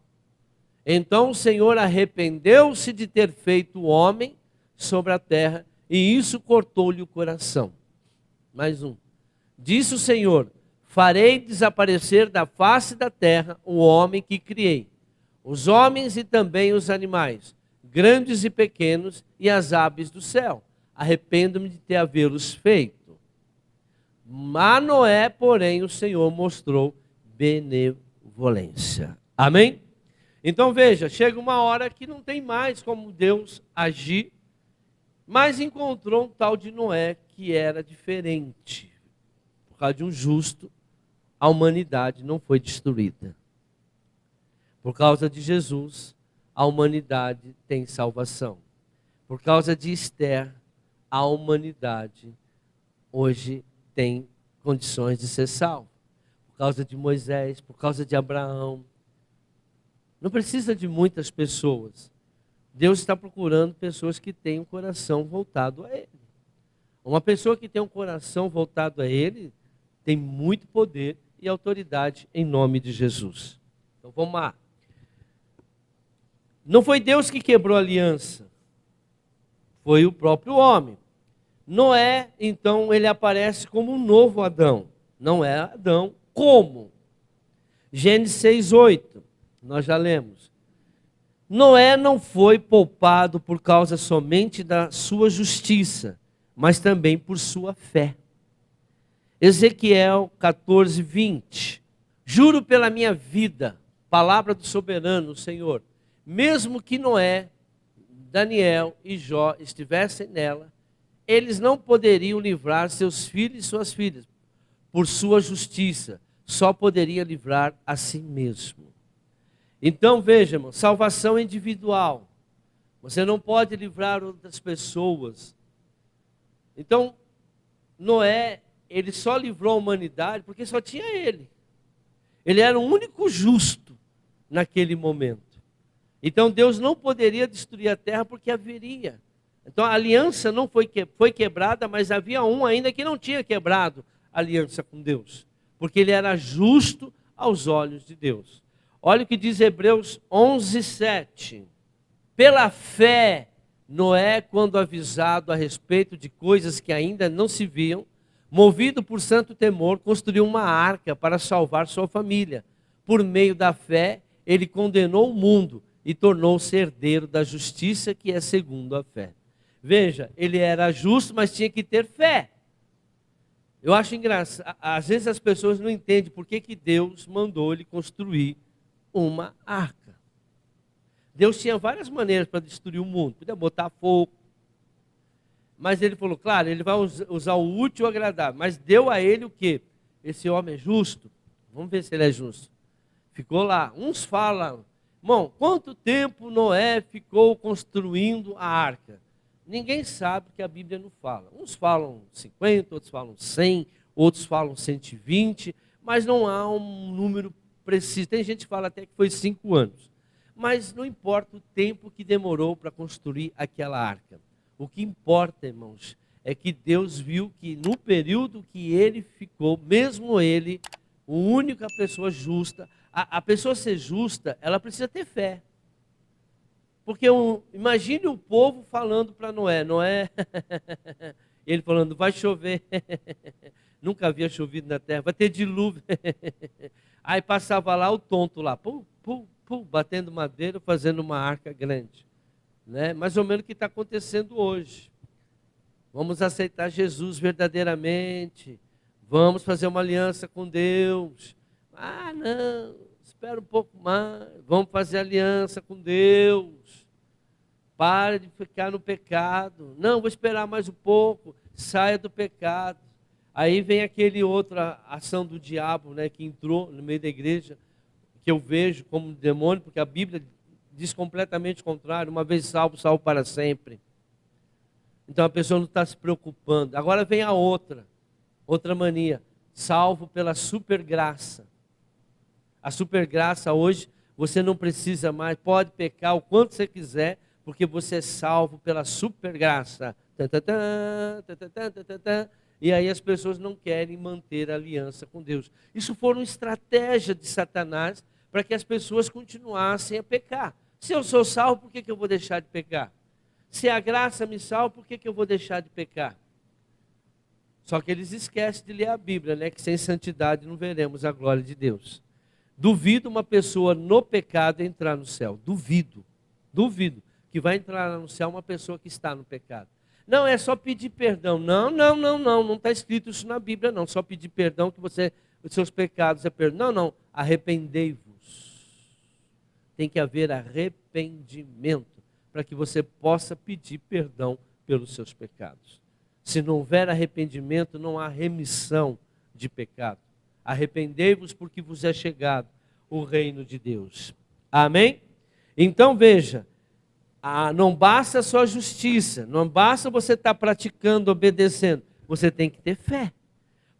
Então o Senhor arrependeu-se de ter feito o homem sobre a terra e isso cortou-lhe o coração. Mais um. Disse o Senhor: farei desaparecer da face da terra o homem que criei, os homens e também os animais, grandes e pequenos, e as aves do céu. Arrependo-me de ter havê-los feito. A Noé, porém, o Senhor mostrou benevolência. Amém? Então veja, chega uma hora que não tem mais como Deus agir, mas encontrou um tal de Noé que era diferente. Por causa de um justo, a humanidade não foi destruída. Por causa de Jesus, a humanidade tem salvação. Por causa de Esther, a humanidade hoje tem condições de ser salva. Por causa de Moisés, por causa de Abraão. Não precisa de muitas pessoas. Deus está procurando pessoas que tenham um coração voltado a Ele. Uma pessoa que tem um coração voltado a Ele tem muito poder e autoridade em nome de Jesus. Então vamos lá. Não foi Deus que quebrou a aliança, foi o próprio homem. Noé, então, ele aparece como um novo Adão. Não é Adão como? Gênesis 6:8, nós já lemos. Noé não foi poupado por causa somente da sua justiça, mas também por sua fé. Ezequiel 14:20. Juro pela minha vida, palavra do soberano, Senhor, mesmo que Noé, Daniel e Jó estivessem nela, eles não poderiam livrar seus filhos e suas filhas. Por sua justiça, só poderia livrar a si mesmo. Então veja, irmão, salvação individual. Você não pode livrar outras pessoas. Então, Noé, ele só livrou a humanidade porque só tinha ele. Ele era o único justo naquele momento. Então Deus não poderia destruir a terra porque haveria. Então a aliança não foi quebrada, mas havia um ainda que não tinha quebrado a aliança com Deus. Porque ele era justo aos olhos de Deus. Olha o que diz Hebreus 11:7. Pela fé, Noé, quando avisado a respeito de coisas que ainda não se viam, movido por santo temor, construiu uma arca para salvar sua família. Por meio da fé, ele condenou o mundo e tornou-se herdeiro da justiça que é segundo a fé. Veja, ele era justo, mas tinha que ter fé. Eu acho engraçado, às vezes as pessoas não entendem por que Deus mandou ele construir uma arca. Deus tinha várias maneiras para destruir o mundo, podia botar fogo. Mas ele falou, claro, ele vai usar o útil e o agradável. Mas deu a ele o quê? Esse homem é justo? Vamos ver se ele é justo. Ficou lá. Uns falam, irmão, quanto tempo Noé ficou construindo a arca? Ninguém sabe, que a Bíblia não fala. Uns falam 50, outros falam 100, outros falam 120, mas não há um número preciso. Tem gente que fala até que foi 5 anos. Mas não importa o tempo que demorou para construir aquela arca. O que importa, irmãos, é que Deus viu que no período que ele ficou, mesmo ele, a única pessoa justa, a pessoa ser justa, ela precisa ter fé. Porque imagine o povo falando para Noé, ele falando, vai chover, nunca havia chovido na terra, vai ter dilúvio. Aí passava lá o tonto lá, pum, pum, pum, batendo madeira, fazendo uma arca grande. Né? Mais ou menos o que está acontecendo hoje. Vamos aceitar Jesus verdadeiramente. Vamos fazer uma aliança com Deus. Ah, não, espera um pouco mais. Vamos fazer aliança com Deus. Pare de ficar no pecado. Não, vou esperar mais um pouco. Saia do pecado. Aí vem aquele outra ação do diabo, né, que entrou no meio da igreja, que eu vejo como demônio, porque a Bíblia diz completamente o contrário. Uma vez salvo, salvo para sempre. Então a pessoa não está se preocupando. Agora vem a outra mania. Salvo pela supergraça. A supergraça hoje, você não precisa mais, pode pecar o quanto você quiser, porque você é salvo pela supergraça. E aí as pessoas não querem manter a aliança com Deus. Isso foi uma estratégia de Satanás para que as pessoas continuassem a pecar. Se eu sou salvo, por que eu vou deixar de pecar? Se a graça me salva, por que eu vou deixar de pecar? Só que eles esquecem de ler a Bíblia, né? Que sem santidade não veremos a glória de Deus. Duvido uma pessoa no pecado entrar no céu. Duvido que vai entrar no céu uma pessoa que está no pecado. Não, é só pedir perdão. Não está escrito isso na Bíblia, não. Só pedir perdão que os seus pecados é perdão. Não. Arrependei-vos. Tem que haver arrependimento para que você possa pedir perdão pelos seus pecados. Se não houver arrependimento, não há remissão de pecado. Arrependei-vos porque vos é chegado o reino de Deus. Amém? Então veja, não basta a sua justiça, não basta você estar praticando, obedecendo. Você tem que ter fé.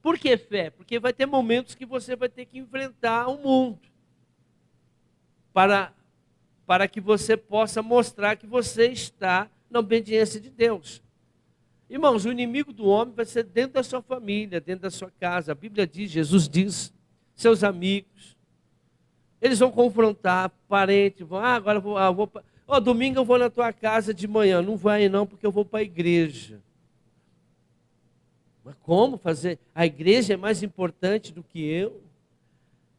Por que fé? Porque vai ter momentos que você vai ter que enfrentar o mundo. Para que você possa mostrar que você está na obediência de Deus. Irmãos, o inimigo do homem vai ser dentro da sua família, dentro da sua casa. A Bíblia diz, Jesus diz, seus amigos. Eles vão confrontar parentes, agora domingo eu vou na tua casa de manhã. Não vai não, porque eu vou para a igreja. Mas como fazer? A igreja é mais importante do que eu?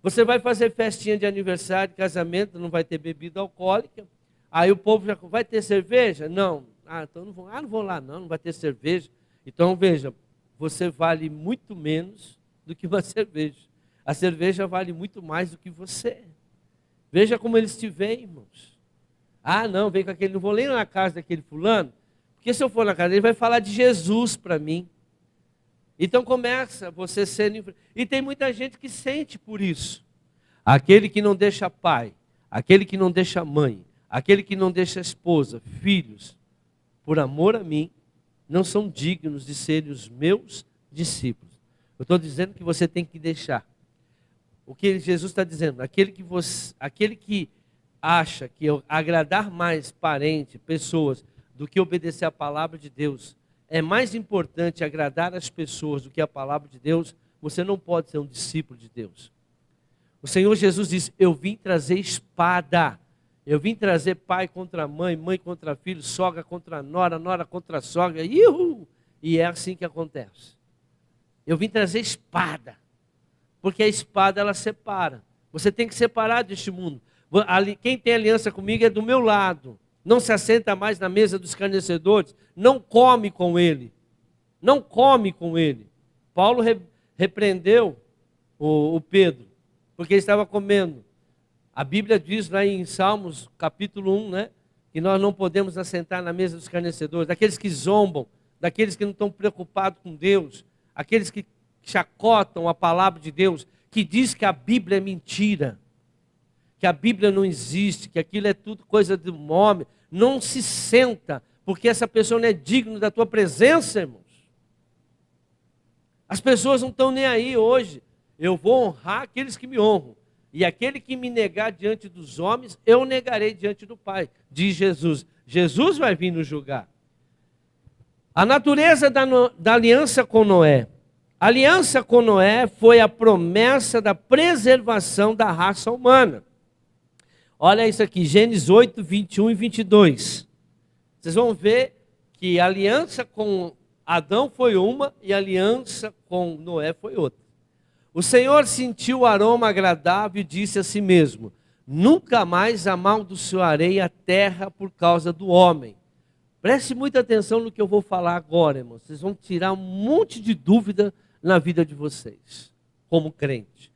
Você vai fazer festinha de aniversário, de casamento, não vai ter bebida alcoólica. Aí o povo já vai ter cerveja? Não. Então não vou lá não vai ter cerveja. Então veja, você vale muito menos do que uma cerveja. A cerveja vale muito mais do que você. Veja como eles te veem, irmãos. Não, vem com aquele, não vou nem na casa daquele fulano, porque se eu for na casa dele, ele vai falar de Jesus para mim. Então começa você sendo... E tem muita gente que sente por isso. Aquele que não deixa pai, aquele que não deixa mãe, aquele que não deixa esposa, filhos, por amor a mim, não são dignos de serem os meus discípulos. Eu estou dizendo que você tem que deixar. O que Jesus está dizendo? Aquele que acha que agradar mais parente, pessoas, do que obedecer a palavra de Deus, é mais importante agradar as pessoas do que a palavra de Deus, você não pode ser um discípulo de Deus. O Senhor Jesus disse, eu vim trazer espada. Eu vim trazer pai contra mãe, mãe contra filho, sogra contra nora, nora contra sogra. E é assim que acontece. Eu vim trazer espada. Porque a espada ela separa. Você tem que separar deste mundo. Quem tem aliança comigo é do meu lado. Não se assenta mais na mesa dos escarnecedores. Não come com ele. Não come com ele. Paulo repreendeu o Pedro, porque ele estava comendo. A Bíblia diz lá em Salmos, capítulo 1, né, que nós não podemos assentar na mesa dos escarnecedores, daqueles que zombam, daqueles que não estão preocupados com Deus, aqueles que chacotam a palavra de Deus, que diz que a Bíblia é mentira, que a Bíblia não existe, que aquilo é tudo coisa de um homem. Não se senta, porque essa pessoa não é digna da tua presença, irmãos. As pessoas não estão nem aí hoje. Eu vou honrar aqueles que me honram. E aquele que me negar diante dos homens, eu negarei diante do Pai, diz Jesus. Jesus vai vir nos julgar. A natureza da aliança com Noé. A aliança com Noé foi a promessa da preservação da raça humana. Olha isso aqui, Gênesis 8, 21 e 22. Vocês vão ver que a aliança com Adão foi uma e a aliança com Noé foi outra. O Senhor sentiu o aroma agradável e disse a si mesmo: nunca mais amaldiçoarei a terra por causa do homem. Preste muita atenção no que eu vou falar agora, irmãos. Vocês vão tirar um monte de dúvida na vida de vocês, como crente.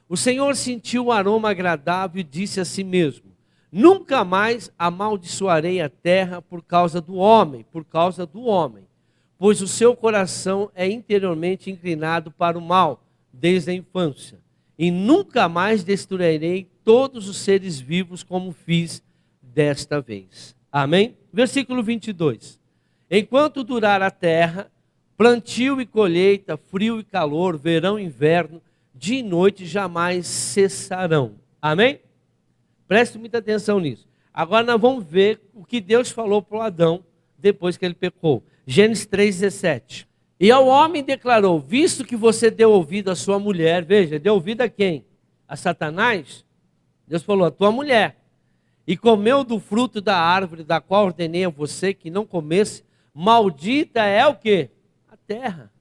O Senhor sentiu o aroma agradável e disse a si mesmo: nunca mais amaldiçoarei a terra por causa do homem, pois o seu coração é interiormente inclinado para o mal, desde a infância. E nunca mais destruirei todos os seres vivos como fiz desta vez. Amém? Versículo 22. Enquanto durar a terra, plantio e colheita, frio e calor, verão e inverno, dia e noite jamais cessarão. Amém? Preste muita atenção nisso. Agora nós vamos ver o que Deus falou para o Adão depois que ele pecou. Gênesis 3,17. E ao homem declarou: visto que você deu ouvido à sua mulher, veja, deu ouvido a quem? A Satanás? Deus falou: a tua mulher. E comeu do fruto da árvore da qual ordenei a você que não comesse, maldita é o quê? A terra.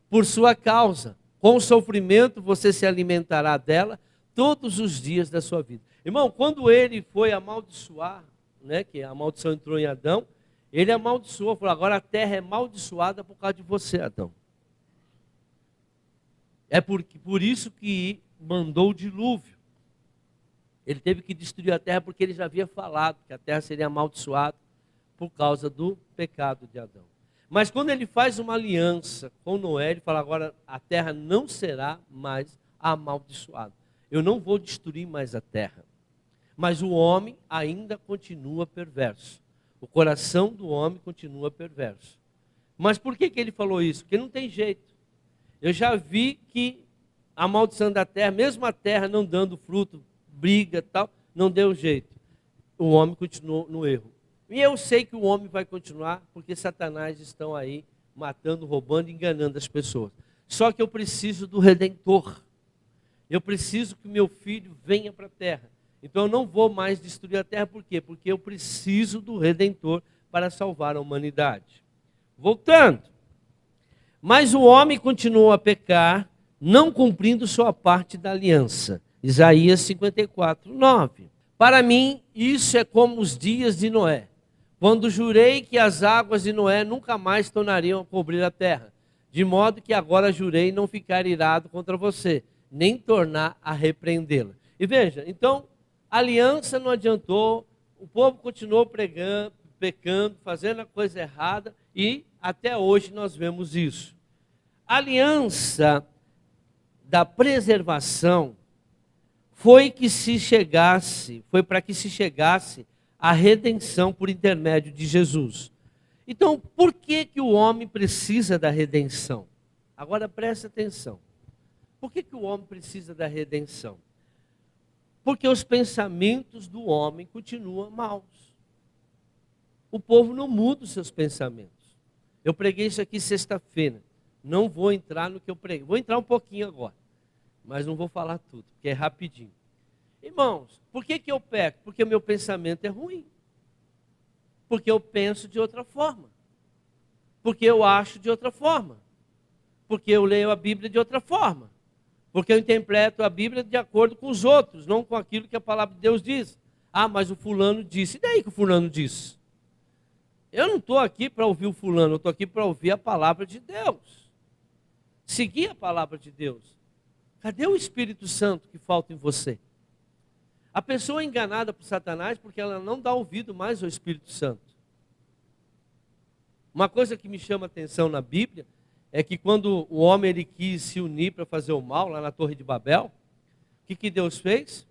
Por sua causa, com sofrimento você se alimentará dela todos os dias da sua vida. Irmão, quando ele foi amaldiçoar, né, que a maldição entrou em Adão, ele amaldiçoou, falou: agora a terra é amaldiçoada por causa de você, Adão. É por isso que mandou o dilúvio. Ele teve que destruir a terra porque ele já havia falado que a terra seria amaldiçoada por causa do pecado de Adão. Mas quando ele faz uma aliança com Noé, ele fala: agora a terra não será mais amaldiçoada. Eu não vou destruir mais a terra. Mas o homem ainda continua perverso. O coração do homem continua perverso. Mas por que ele falou isso? Porque não tem jeito. Eu já vi que a maldição da terra, mesmo a terra não dando fruto, briga e tal, não deu jeito. O homem continuou no erro. E eu sei que o homem vai continuar, porque Satanás estão aí matando, roubando, enganando as pessoas. Só que eu preciso do Redentor. Eu preciso que meu filho venha para a terra. Então eu não vou mais destruir a terra, por quê? Porque eu preciso do Redentor para salvar a humanidade. Voltando. Mas o homem continuou a pecar, não cumprindo sua parte da aliança. Isaías 54, 9. Para mim, isso é como os dias de Noé, quando jurei que as águas de Noé nunca mais tornariam a cobrir a terra, de modo que agora jurei não ficar irado contra você, nem tornar a repreendê-la. E veja, então, a aliança não adiantou, o povo continuou pecando, fazendo a coisa errada, e até hoje nós vemos isso. A aliança da preservação foi para que se chegasse à redenção por intermédio de Jesus. Então, por que o homem precisa da redenção? Agora preste atenção. Por que o homem precisa da redenção? Porque os pensamentos do homem continuam maus. O povo não muda os seus pensamentos. Eu preguei isso aqui sexta-feira. Não vou entrar no que eu preguei. Vou entrar um pouquinho agora. Mas não vou falar tudo, porque é rapidinho. Irmãos, por que eu peco? Porque o meu pensamento é ruim. Porque eu penso de outra forma. Porque eu acho de outra forma. Porque eu leio a Bíblia de outra forma. Porque eu interpreto a Bíblia de acordo com os outros, não com aquilo que a palavra de Deus diz. Ah, mas o fulano disse. E daí que o fulano disse? Eu não estou aqui para ouvir o fulano, eu estou aqui para ouvir a palavra de Deus. Seguir a palavra de Deus. Cadê o Espírito Santo que falta em você? A pessoa é enganada por Satanás porque ela não dá ouvido mais ao Espírito Santo. Uma coisa que me chama a atenção na Bíblia é que quando o homem ele quis se unir para fazer o mal lá na Torre de Babel, o que Deus fez?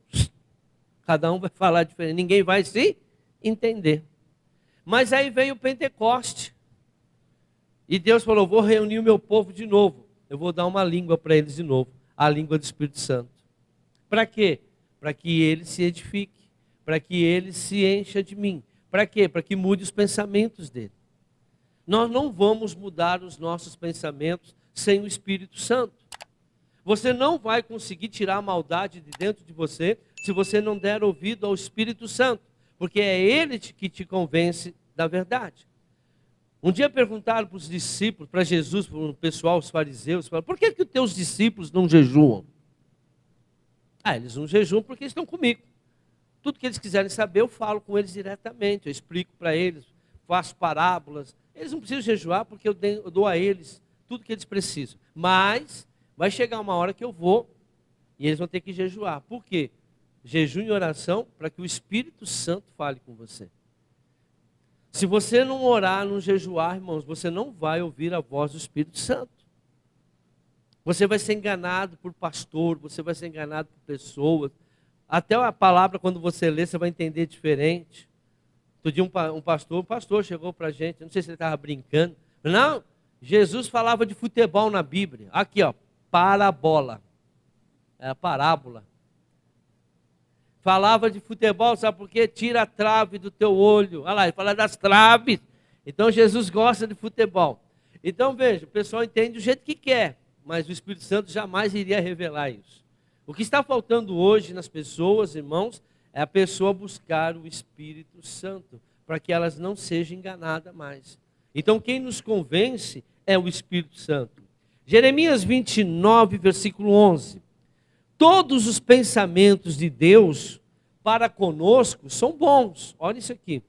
Cada um vai falar diferente, ninguém vai se entender. Mas aí veio o Pentecoste. E Deus falou, vou reunir o meu povo de novo. Eu vou dar uma língua para eles de novo. A língua do Espírito Santo. Para quê? Para que ele se edifique. Para que ele se encha de mim. Para quê? Para que mude os pensamentos dele. Nós não vamos mudar os nossos pensamentos sem o Espírito Santo. Você não vai conseguir tirar a maldade de dentro de você se você não der ouvido ao Espírito Santo. Porque é ele que te convence da verdade. Um dia perguntaram para os discípulos, para Jesus, para o pessoal, os fariseus, falaram, por que os teus discípulos não jejuam? Ah, eles não jejuam porque estão comigo. Tudo que eles quiserem saber, eu falo com eles diretamente, eu explico para eles, faço parábolas. Eles não precisam jejuar porque eu dou a eles tudo que eles precisam. Mas vai chegar uma hora que eu vou e eles vão ter que jejuar. Por quê? Jejum e oração para que o Espírito Santo fale com você. Se você não orar, não jejuar, irmãos, você não vai ouvir a voz do Espírito Santo. Você vai ser enganado por pastor, você vai ser enganado por pessoas. Até a palavra, quando você lê, você vai entender diferente. Outro dia um pastor chegou para a gente, não sei se ele estava brincando. Não, Jesus falava de futebol na Bíblia. Aqui, ó, parabola. É a parábola. Falava de futebol, sabe por quê? Tira a trave do teu olho. Olha lá, ele fala das traves. Então Jesus gosta de futebol. Então veja, o pessoal entende do jeito que quer, mas o Espírito Santo jamais iria revelar isso. O que está faltando hoje nas pessoas, irmãos, é a pessoa buscar o Espírito Santo, para que elas não sejam enganadas mais. Então quem nos convence é o Espírito Santo. Jeremias 29, versículo 11. Todos os pensamentos de Deus para conosco são bons. Olha isso aqui.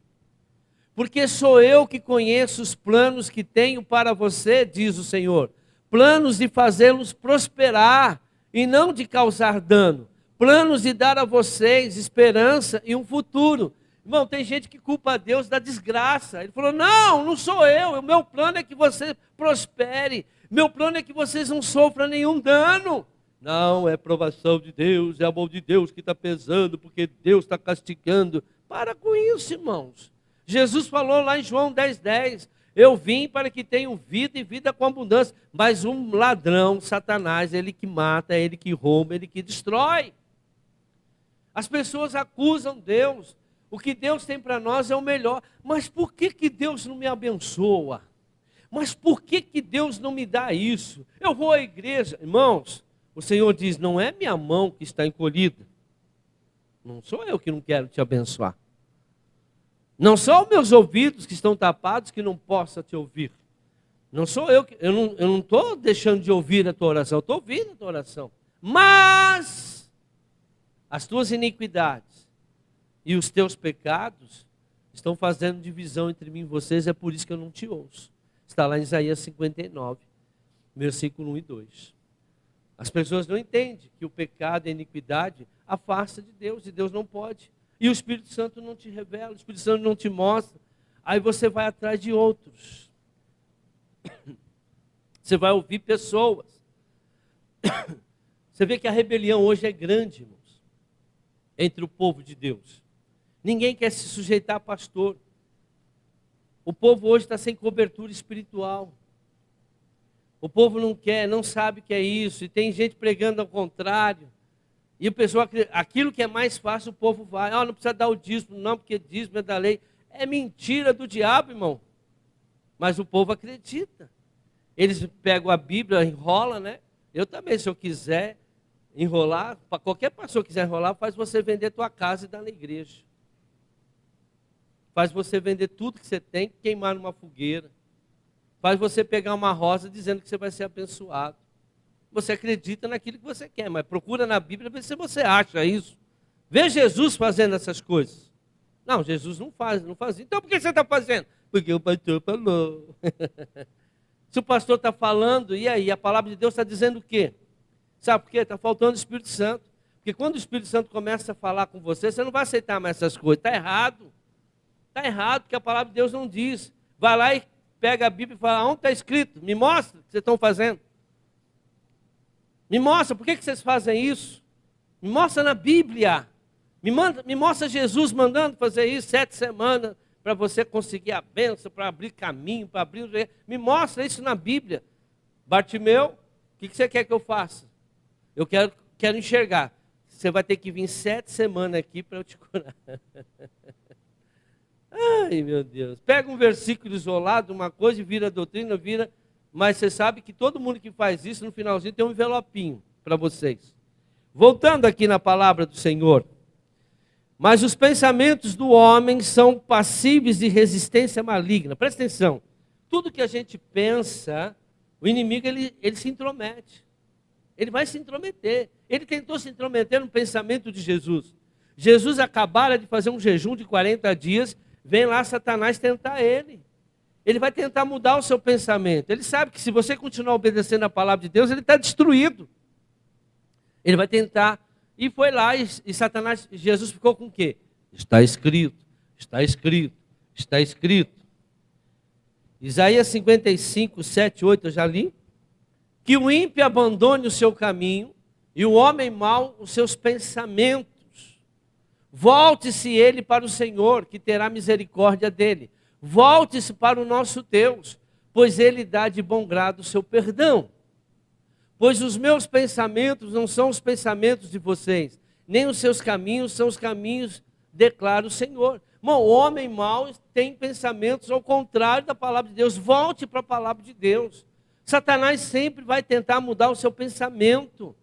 Porque sou eu que conheço os planos que tenho para você, diz o Senhor. Planos de fazê-los prosperar e não de causar dano. Planos de dar a vocês esperança e um futuro. Irmão, tem gente que culpa a Deus da desgraça. Ele falou, não sou eu. O meu plano é que você prospere. Meu plano é que vocês não sofram nenhum dano. Não, é provação de Deus, é a mão de Deus que está pesando, porque Deus está castigando. Para com isso, irmãos. Jesus falou lá em João 10:10, eu vim para que tenham vida e vida com abundância. Mas um ladrão, Satanás, ele que mata, ele que rouba, ele que destrói. As pessoas acusam Deus. O que Deus tem para nós é o melhor. Mas por que Deus não me abençoa? Mas por que Deus não me dá isso? Eu vou à igreja, irmãos. O Senhor diz, não é minha mão que está encolhida. Não sou eu que não quero te abençoar. Não são os meus ouvidos que estão tapados que não possa te ouvir. Não sou eu que... Eu não estou deixando de ouvir a tua oração. Eu estou ouvindo a tua oração. Mas as tuas iniquidades e os teus pecados estão fazendo divisão entre mim e vocês. É por isso que eu não te ouço. Está lá em Isaías 59, versículo 1 e 2. As pessoas não entendem que o pecado e a iniquidade afasta de Deus, e Deus não pode. E o Espírito Santo não te revela, o Espírito Santo não te mostra. Aí você vai atrás de outros. Você vai ouvir pessoas. Você vê que a rebelião hoje é grande, irmãos, entre o povo de Deus. Ninguém quer se sujeitar a pastor. O povo hoje está sem cobertura espiritual. O povo não quer, não sabe o que é isso. E tem gente pregando ao contrário. E o pessoal, aquilo que é mais fácil, o povo vai. Não precisa dar o dízimo, não, porque dízimo é da lei. É mentira do diabo, irmão. Mas o povo acredita. Eles pegam a Bíblia, enrolam, né? Eu também, se eu quiser enrolar, qualquer pessoa que quiser enrolar, faz você vender tua casa e dar na igreja. Faz você vender tudo que você tem, queimar numa fogueira. Faz você pegar uma rosa dizendo que você vai ser abençoado. você acredita naquilo que você quer, mas procura na Bíblia ver se você acha isso. Vê Jesus fazendo essas coisas. Não, Jesus não faz. Então por que você está fazendo? Porque o pastor falou. Se o pastor está falando, e aí? A palavra de Deus está dizendo o quê? Sabe por quê? Está faltando o Espírito Santo. Porque quando o Espírito Santo começa a falar com você, você não vai aceitar mais essas coisas. Está errado. Está errado, porque a palavra de Deus não diz. Vai lá e pega a Bíblia e fala, onde está escrito? Me mostra o que vocês estão fazendo. Me mostra, por que vocês fazem isso? Me mostra na Bíblia. Me mostra Jesus mandando fazer isso 7 semanas para você conseguir a bênção, para abrir caminho, para abrir... Me mostra isso na Bíblia. Bartimeu, o que você quer que eu faça? Eu quero enxergar. Você vai ter que vir 7 semanas aqui para eu te curar. Ai, meu Deus. Pega um versículo isolado, uma coisa, e vira doutrina, vira... Mas você sabe que todo mundo que faz isso, no finalzinho tem um envelopinho para vocês. Voltando aqui na palavra do Senhor. Mas os pensamentos do homem são passíveis de resistência maligna. Presta atenção. Tudo que a gente pensa, o inimigo ele se intromete. Ele vai se intrometer. Ele tentou se intrometer no pensamento de Jesus. Jesus acabara de fazer um jejum de 40 dias, vem lá Satanás tentar ele. Ele vai tentar mudar o seu pensamento. Ele sabe que se você continuar obedecendo a palavra de Deus, ele está destruído. Ele vai tentar. E foi lá e Satanás, Jesus ficou com o quê? Está escrito, está escrito, está escrito. Isaías 55, 7, 8, eu já li. Que o ímpio abandone o seu caminho e o homem mau os seus pensamentos. Volte-se ele para o Senhor, que terá misericórdia dele. Volte-se para o nosso Deus, pois ele dá de bom grado o seu perdão. Pois os meus pensamentos não são os pensamentos de vocês, nem os seus caminhos são os caminhos, declara o Senhor. Irmão, o homem mau tem pensamentos ao contrário da palavra de Deus. Volte para a palavra de Deus. Satanás sempre vai tentar mudar o seu pensamento.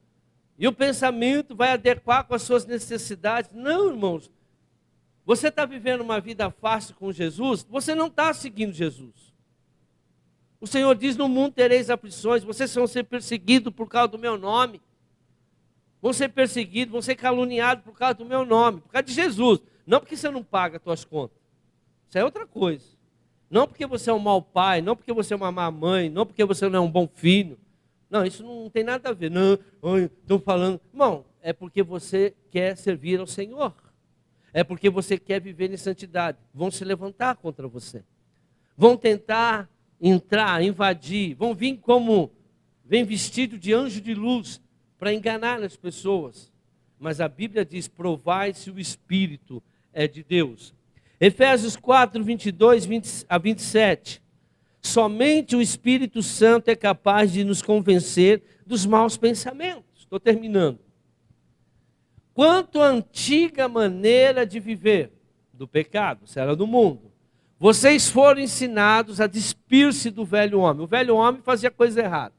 E o pensamento vai adequar com as suas necessidades. Não, irmãos. Você está vivendo uma vida fácil com Jesus? Você não está seguindo Jesus. O Senhor diz, no mundo tereis aflições, vocês vão ser perseguidos por causa do meu nome. Vão ser perseguidos, vão ser caluniados por causa do meu nome, por causa de Jesus. Não porque você não paga as suas contas. Isso é outra coisa. Não porque você é um mau pai, não porque você é uma má mãe, não porque você não é um bom filho. Não, isso não tem nada a ver. Não, estão falando. Irmão, é porque você quer servir ao Senhor. É porque você quer viver em santidade. Vão se levantar contra você. Vão tentar entrar, invadir, vão vir vem vestido de anjo de luz para enganar as pessoas. Mas a Bíblia diz, provai se o Espírito é de Deus. Efésios 4, 22 a 27. Somente o Espírito Santo é capaz de nos convencer dos maus pensamentos. Estou terminando. Quanto à antiga maneira de viver, do pecado, se era do mundo, vocês foram ensinados a despir-se do velho homem. O velho homem fazia coisa errada,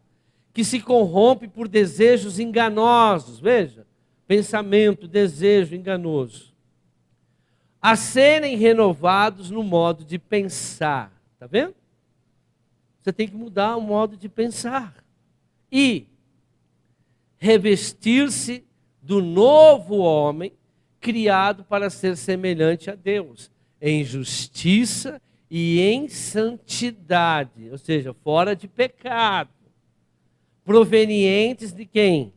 que se corrompe por desejos enganosos. Veja, pensamento, desejo enganoso. A serem renovados no modo de pensar. Está vendo? Você tem que mudar o modo de pensar. E revestir-se do novo homem, criado para ser semelhante a Deus, em justiça e em santidade, ou seja, fora de pecado, provenientes de quem?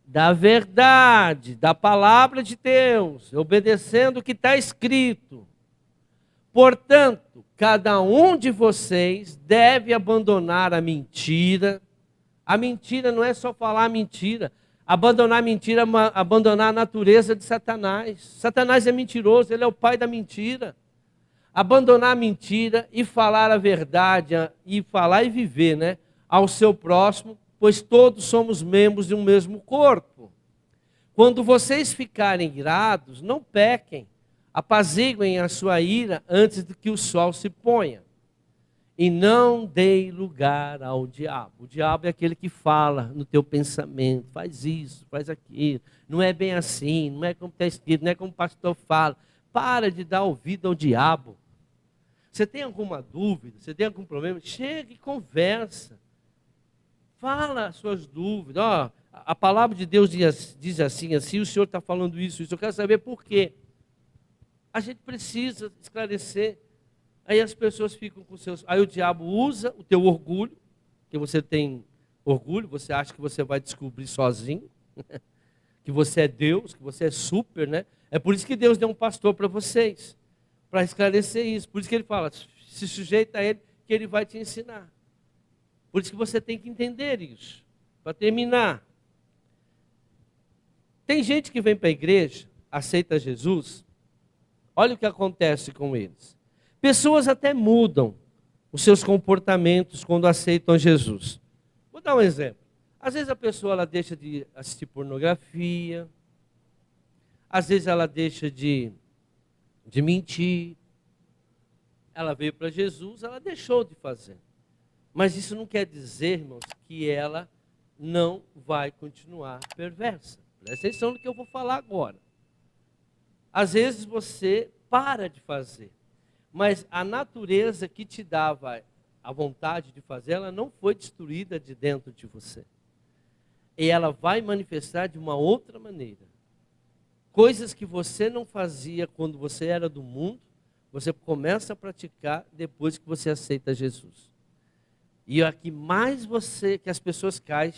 Da verdade, da palavra de Deus, obedecendo o que está escrito. Portanto, cada um de vocês deve abandonar a mentira. A mentira não é só falar mentira. Abandonar a mentira é abandonar a natureza de Satanás. Satanás é mentiroso, ele é o pai da mentira. Abandonar a mentira e falar a verdade, e falar e viver, né, ao seu próximo, pois todos somos membros de um mesmo corpo. Quando vocês ficarem irados, não pequem, apaziguem a sua ira antes de que o sol se ponha. E não dei lugar ao diabo. O diabo é aquele que fala no teu pensamento, faz isso, faz aquilo, não é bem assim, não é como está escrito, não é como o pastor fala. Para de dar ouvido ao diabo. Você tem alguma dúvida, você tem algum problema, chega e conversa. Fala as suas dúvidas. Ó, a palavra de Deus diz assim, assim, o Senhor está falando isso. Eu quero saber por quê. A gente precisa esclarecer. Aí as pessoas ficam com seus... Aí o diabo usa o teu orgulho, que você tem orgulho, você acha que você vai descobrir sozinho, que você é Deus, que você é super, né? É por isso que Deus deu um pastor para vocês, para esclarecer isso. Por isso que ele fala, se sujeita a ele, que ele vai te ensinar. Por isso que você tem que entender isso. Para terminar, tem gente que vem para a igreja, aceita Jesus, olha o que acontece com eles. Pessoas até mudam os seus comportamentos quando aceitam Jesus. Vou dar um exemplo. Às vezes a pessoa ela deixa de assistir pornografia, às vezes ela deixa de mentir. Ela veio para Jesus, ela deixou de fazer. Mas isso não quer dizer, irmãos, que ela não vai continuar perversa. Presta atenção no que eu vou falar agora. Às vezes você para de fazer, mas a natureza que te dava a vontade de fazer, ela não foi destruída de dentro de você. E ela vai manifestar de uma outra maneira. Coisas que você não fazia quando você era do mundo, você começa a praticar depois que você aceita Jesus. E a que mais que as pessoas caem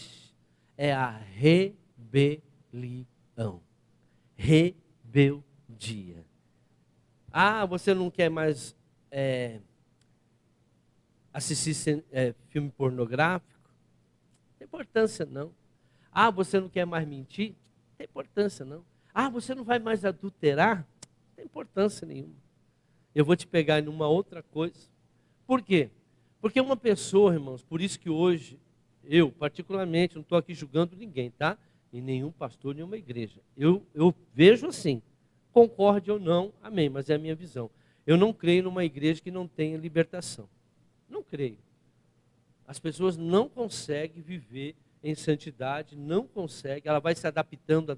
é a rebelião. Rebeldia. Ah, você não quer mais assistir filme pornográfico? Não tem importância não. Ah, você não quer mais mentir? Não tem importância não. Ah, você não vai mais adulterar? Não tem importância nenhuma. Eu vou te pegar em uma outra coisa. Por quê? Porque uma pessoa, irmãos, por isso que hoje, eu particularmente, não estou aqui julgando ninguém, tá? E nenhum pastor, nenhuma igreja. Eu vejo assim, concorde ou não, amém, mas é a minha visão. Eu não creio numa igreja que não tenha libertação. Não creio. As pessoas não conseguem viver em santidade, não conseguem, ela vai se adaptando,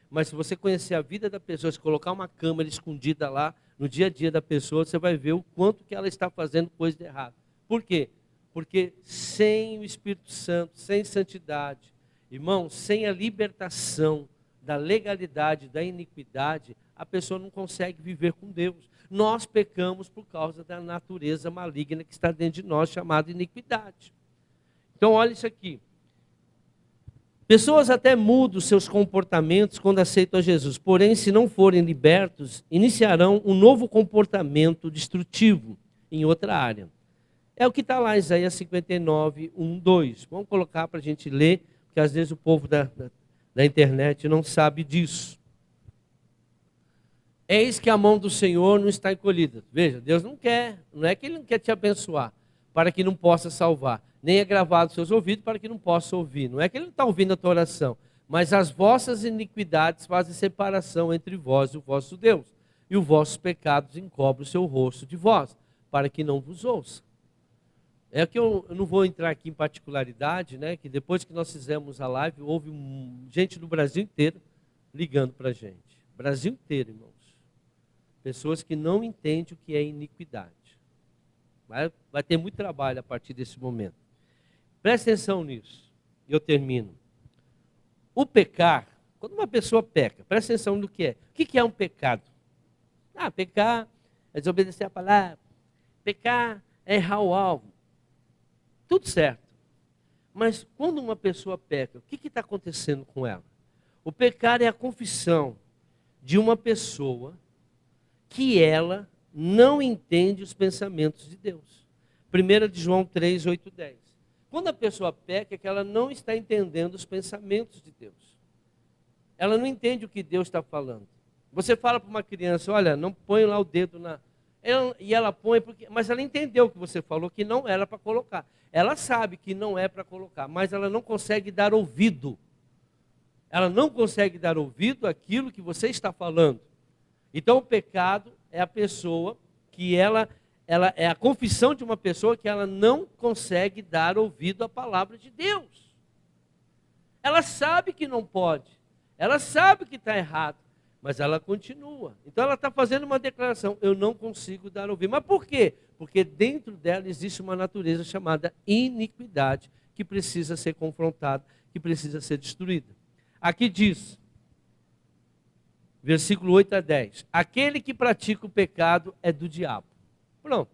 mas se você conhecer a vida da pessoa, se colocar uma câmera escondida lá, no dia a dia da pessoa, você vai ver o quanto que ela está fazendo coisa de errado. Por quê? Porque sem o Espírito Santo, sem santidade, irmão, sem a libertação da legalidade, da iniquidade, a pessoa não consegue viver com Deus. Nós pecamos por causa da natureza maligna que está dentro de nós, chamada iniquidade. Então, olha isso aqui. Pessoas até mudam seus comportamentos quando aceitam a Jesus, porém, se não forem libertos, iniciarão um novo comportamento destrutivo em outra área. É o que está lá em Isaías 59, 1, 2. Vamos colocar para a gente ler, porque às vezes o povo da internet não sabe disso. Eis que a mão do Senhor não está encolhida. Veja, Deus não é que Ele não quer te abençoar, para que não possa salvar. Nem é gravado seus ouvidos para que não possa ouvir. Não é que Ele não está ouvindo a tua oração, mas as vossas iniquidades fazem separação entre vós e o vosso Deus, e os vossos pecados encobrem o seu rosto de vós, para que não vos ouça. É que eu não vou entrar aqui em particularidade, né? Que depois que nós fizemos a live, houve gente do Brasil inteiro ligando para a gente. Brasil inteiro, irmãos. Pessoas que não entendem o que é iniquidade. Vai ter muito trabalho a partir desse momento. Presta atenção nisso. E eu termino. O pecar, quando uma pessoa peca, presta atenção no que é. O que é um pecado? Ah, pecar é desobedecer a palavra. Pecar é errar o alvo. Tudo certo. Mas quando uma pessoa peca, o que está acontecendo com ela? O pecar é a confissão de uma pessoa que ela não entende os pensamentos de Deus. 1 de João 3, 8, 10. Quando a pessoa peca, é que ela não está entendendo os pensamentos de Deus. Ela não entende o que Deus está falando. Você fala para uma criança, olha, não põe lá o dedo na... E ela põe, mas ela entendeu o que você falou, que não era para colocar. Ela sabe que não é para colocar, mas ela não consegue dar ouvido. Ela não consegue dar ouvido àquilo que você está falando. Então o pecado é a pessoa que ela é a confissão de uma pessoa que ela não consegue dar ouvido à palavra de Deus. Ela sabe que não pode, ela sabe que está errado, mas ela continua. Então ela está fazendo uma declaração, eu não consigo dar ouvido. Mas por quê? Porque dentro dela existe uma natureza chamada iniquidade, que precisa ser confrontada, que precisa ser destruída. Aqui diz, versículo 8 a 10, aquele que pratica o pecado é do diabo. Pronto.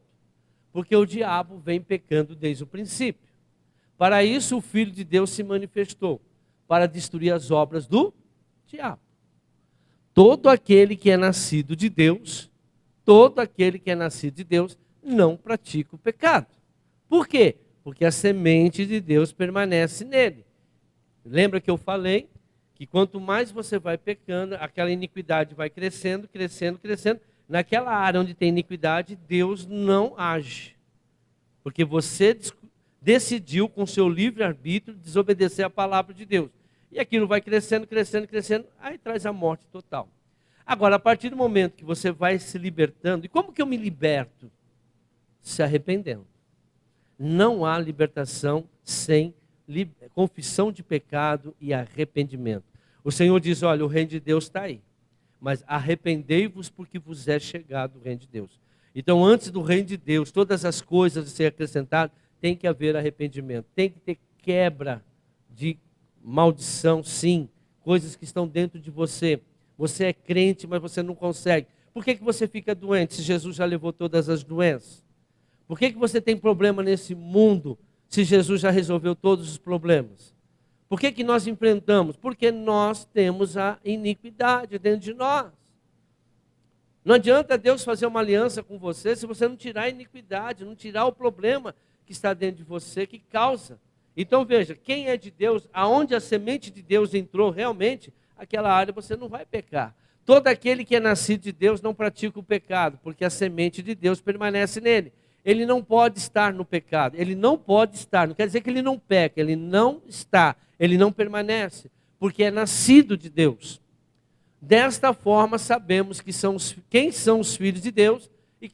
Porque o diabo vem pecando desde o princípio. Para isso o Filho de Deus se manifestou, para destruir as obras do diabo. Todo aquele que é nascido de Deus, não pratica o pecado. Por quê? Porque a semente de Deus permanece nele. Lembra que eu falei que quanto mais você vai pecando, aquela iniquidade vai crescendo, crescendo, crescendo. Naquela área onde tem iniquidade, Deus não age. Porque você decidiu com seu livre-arbítrio desobedecer a palavra de Deus. E aquilo vai crescendo, crescendo, crescendo, aí traz a morte total. Agora, a partir do momento que você vai se libertando, e como que eu me liberto? Se arrependendo. Não há libertação sem confissão de pecado e arrependimento. O Senhor diz, olha, o reino de Deus está aí. Mas arrependei-vos porque vos é chegado o reino de Deus. Então, antes do reino de Deus, todas as coisas de ser acrescentado, tem que haver arrependimento. Tem que ter quebra de maldição, sim. Coisas que estão dentro de você. Você é crente, mas você não consegue. Por que você fica doente se Jesus já levou todas as doenças? Por que você tem problema nesse mundo se Jesus já resolveu todos os problemas? Por que nós enfrentamos? Porque nós temos a iniquidade dentro de nós. Não adianta Deus fazer uma aliança com você se você não tirar a iniquidade, não tirar o problema que está dentro de você, que causa. Então veja, quem é de Deus, aonde a semente de Deus entrou realmente, aquela área você não vai pecar. Todo aquele que é nascido de Deus não pratica o pecado, porque a semente de Deus permanece nele. Ele não pode estar no pecado, ele não pode estar, não quer dizer que ele não peca, ele não está, ele não permanece, porque é nascido de Deus. Desta forma sabemos quem são os filhos de Deus e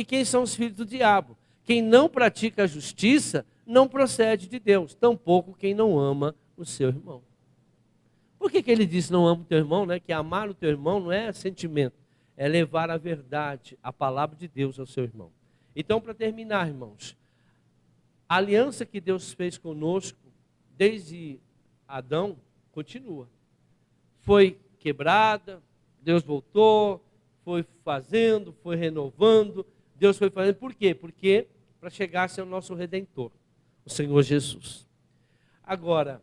quem são os filhos do diabo. Quem não pratica a justiça não procede de Deus, tampouco quem não ama o seu irmão. Por que ele disse não ama o teu irmão? Né? Que amar o teu irmão não é sentimento, é levar a verdade, a palavra de Deus ao seu irmão. Então, para terminar, irmãos, a aliança que Deus fez conosco, desde Adão, continua. Foi quebrada, Deus voltou, foi fazendo, foi renovando, Deus foi fazendo. Por quê? Porque para chegar-se ao nosso Redentor, o Senhor Jesus. Agora,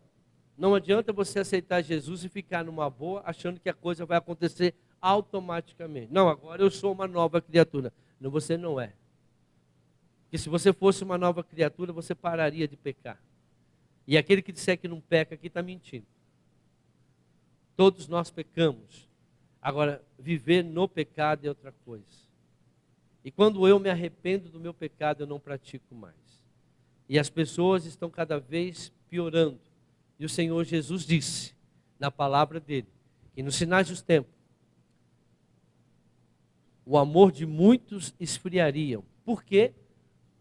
não adianta você aceitar Jesus e ficar numa boa, achando que a coisa vai acontecer automaticamente. Não, agora eu sou uma nova criatura. Não, você não é. Porque se você fosse uma nova criatura, você pararia de pecar. E aquele que disser que não peca aqui está mentindo. Todos nós pecamos. Agora, viver no pecado é outra coisa. E quando eu me arrependo do meu pecado, eu não pratico mais. E as pessoas estão cada vez piorando. E o Senhor Jesus disse, na palavra dele, que nos sinais dos tempos, o amor de muitos esfriaria. Por quê?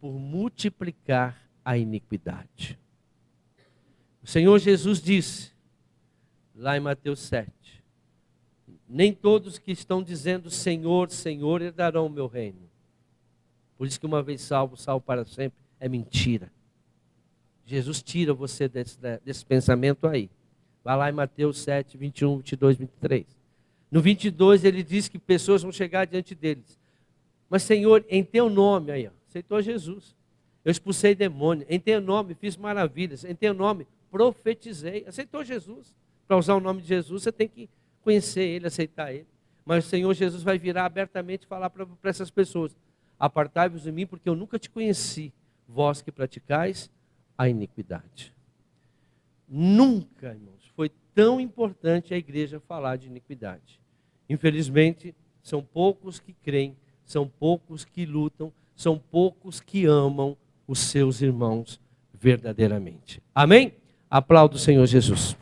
Por multiplicar a iniquidade. O Senhor Jesus disse, lá em Mateus 7, nem todos que estão dizendo Senhor, Senhor, herdarão o meu reino. Por isso que uma vez salvo, salvo para sempre, é mentira. Jesus tira você desse pensamento aí. Vai lá em Mateus 7, 21, 22, 23. No 22 ele diz que pessoas vão chegar diante deles. Mas Senhor, em teu nome, aí, ó, aceitou Jesus. Eu expulsei demônio, em teu nome fiz maravilhas, em teu nome profetizei. Aceitou Jesus. Para usar o nome de Jesus, você tem que conhecer ele, aceitar ele. Mas o Senhor Jesus vai virar abertamente e falar para essas pessoas: apartai-vos de mim, porque eu nunca te conheci, vós que praticais a iniquidade. Nunca, irmãos, foi tão importante a igreja falar de iniquidade. Infelizmente, são poucos que creem, são poucos que lutam, são poucos que amam os seus irmãos verdadeiramente. Amém? Aplauda o Senhor Jesus.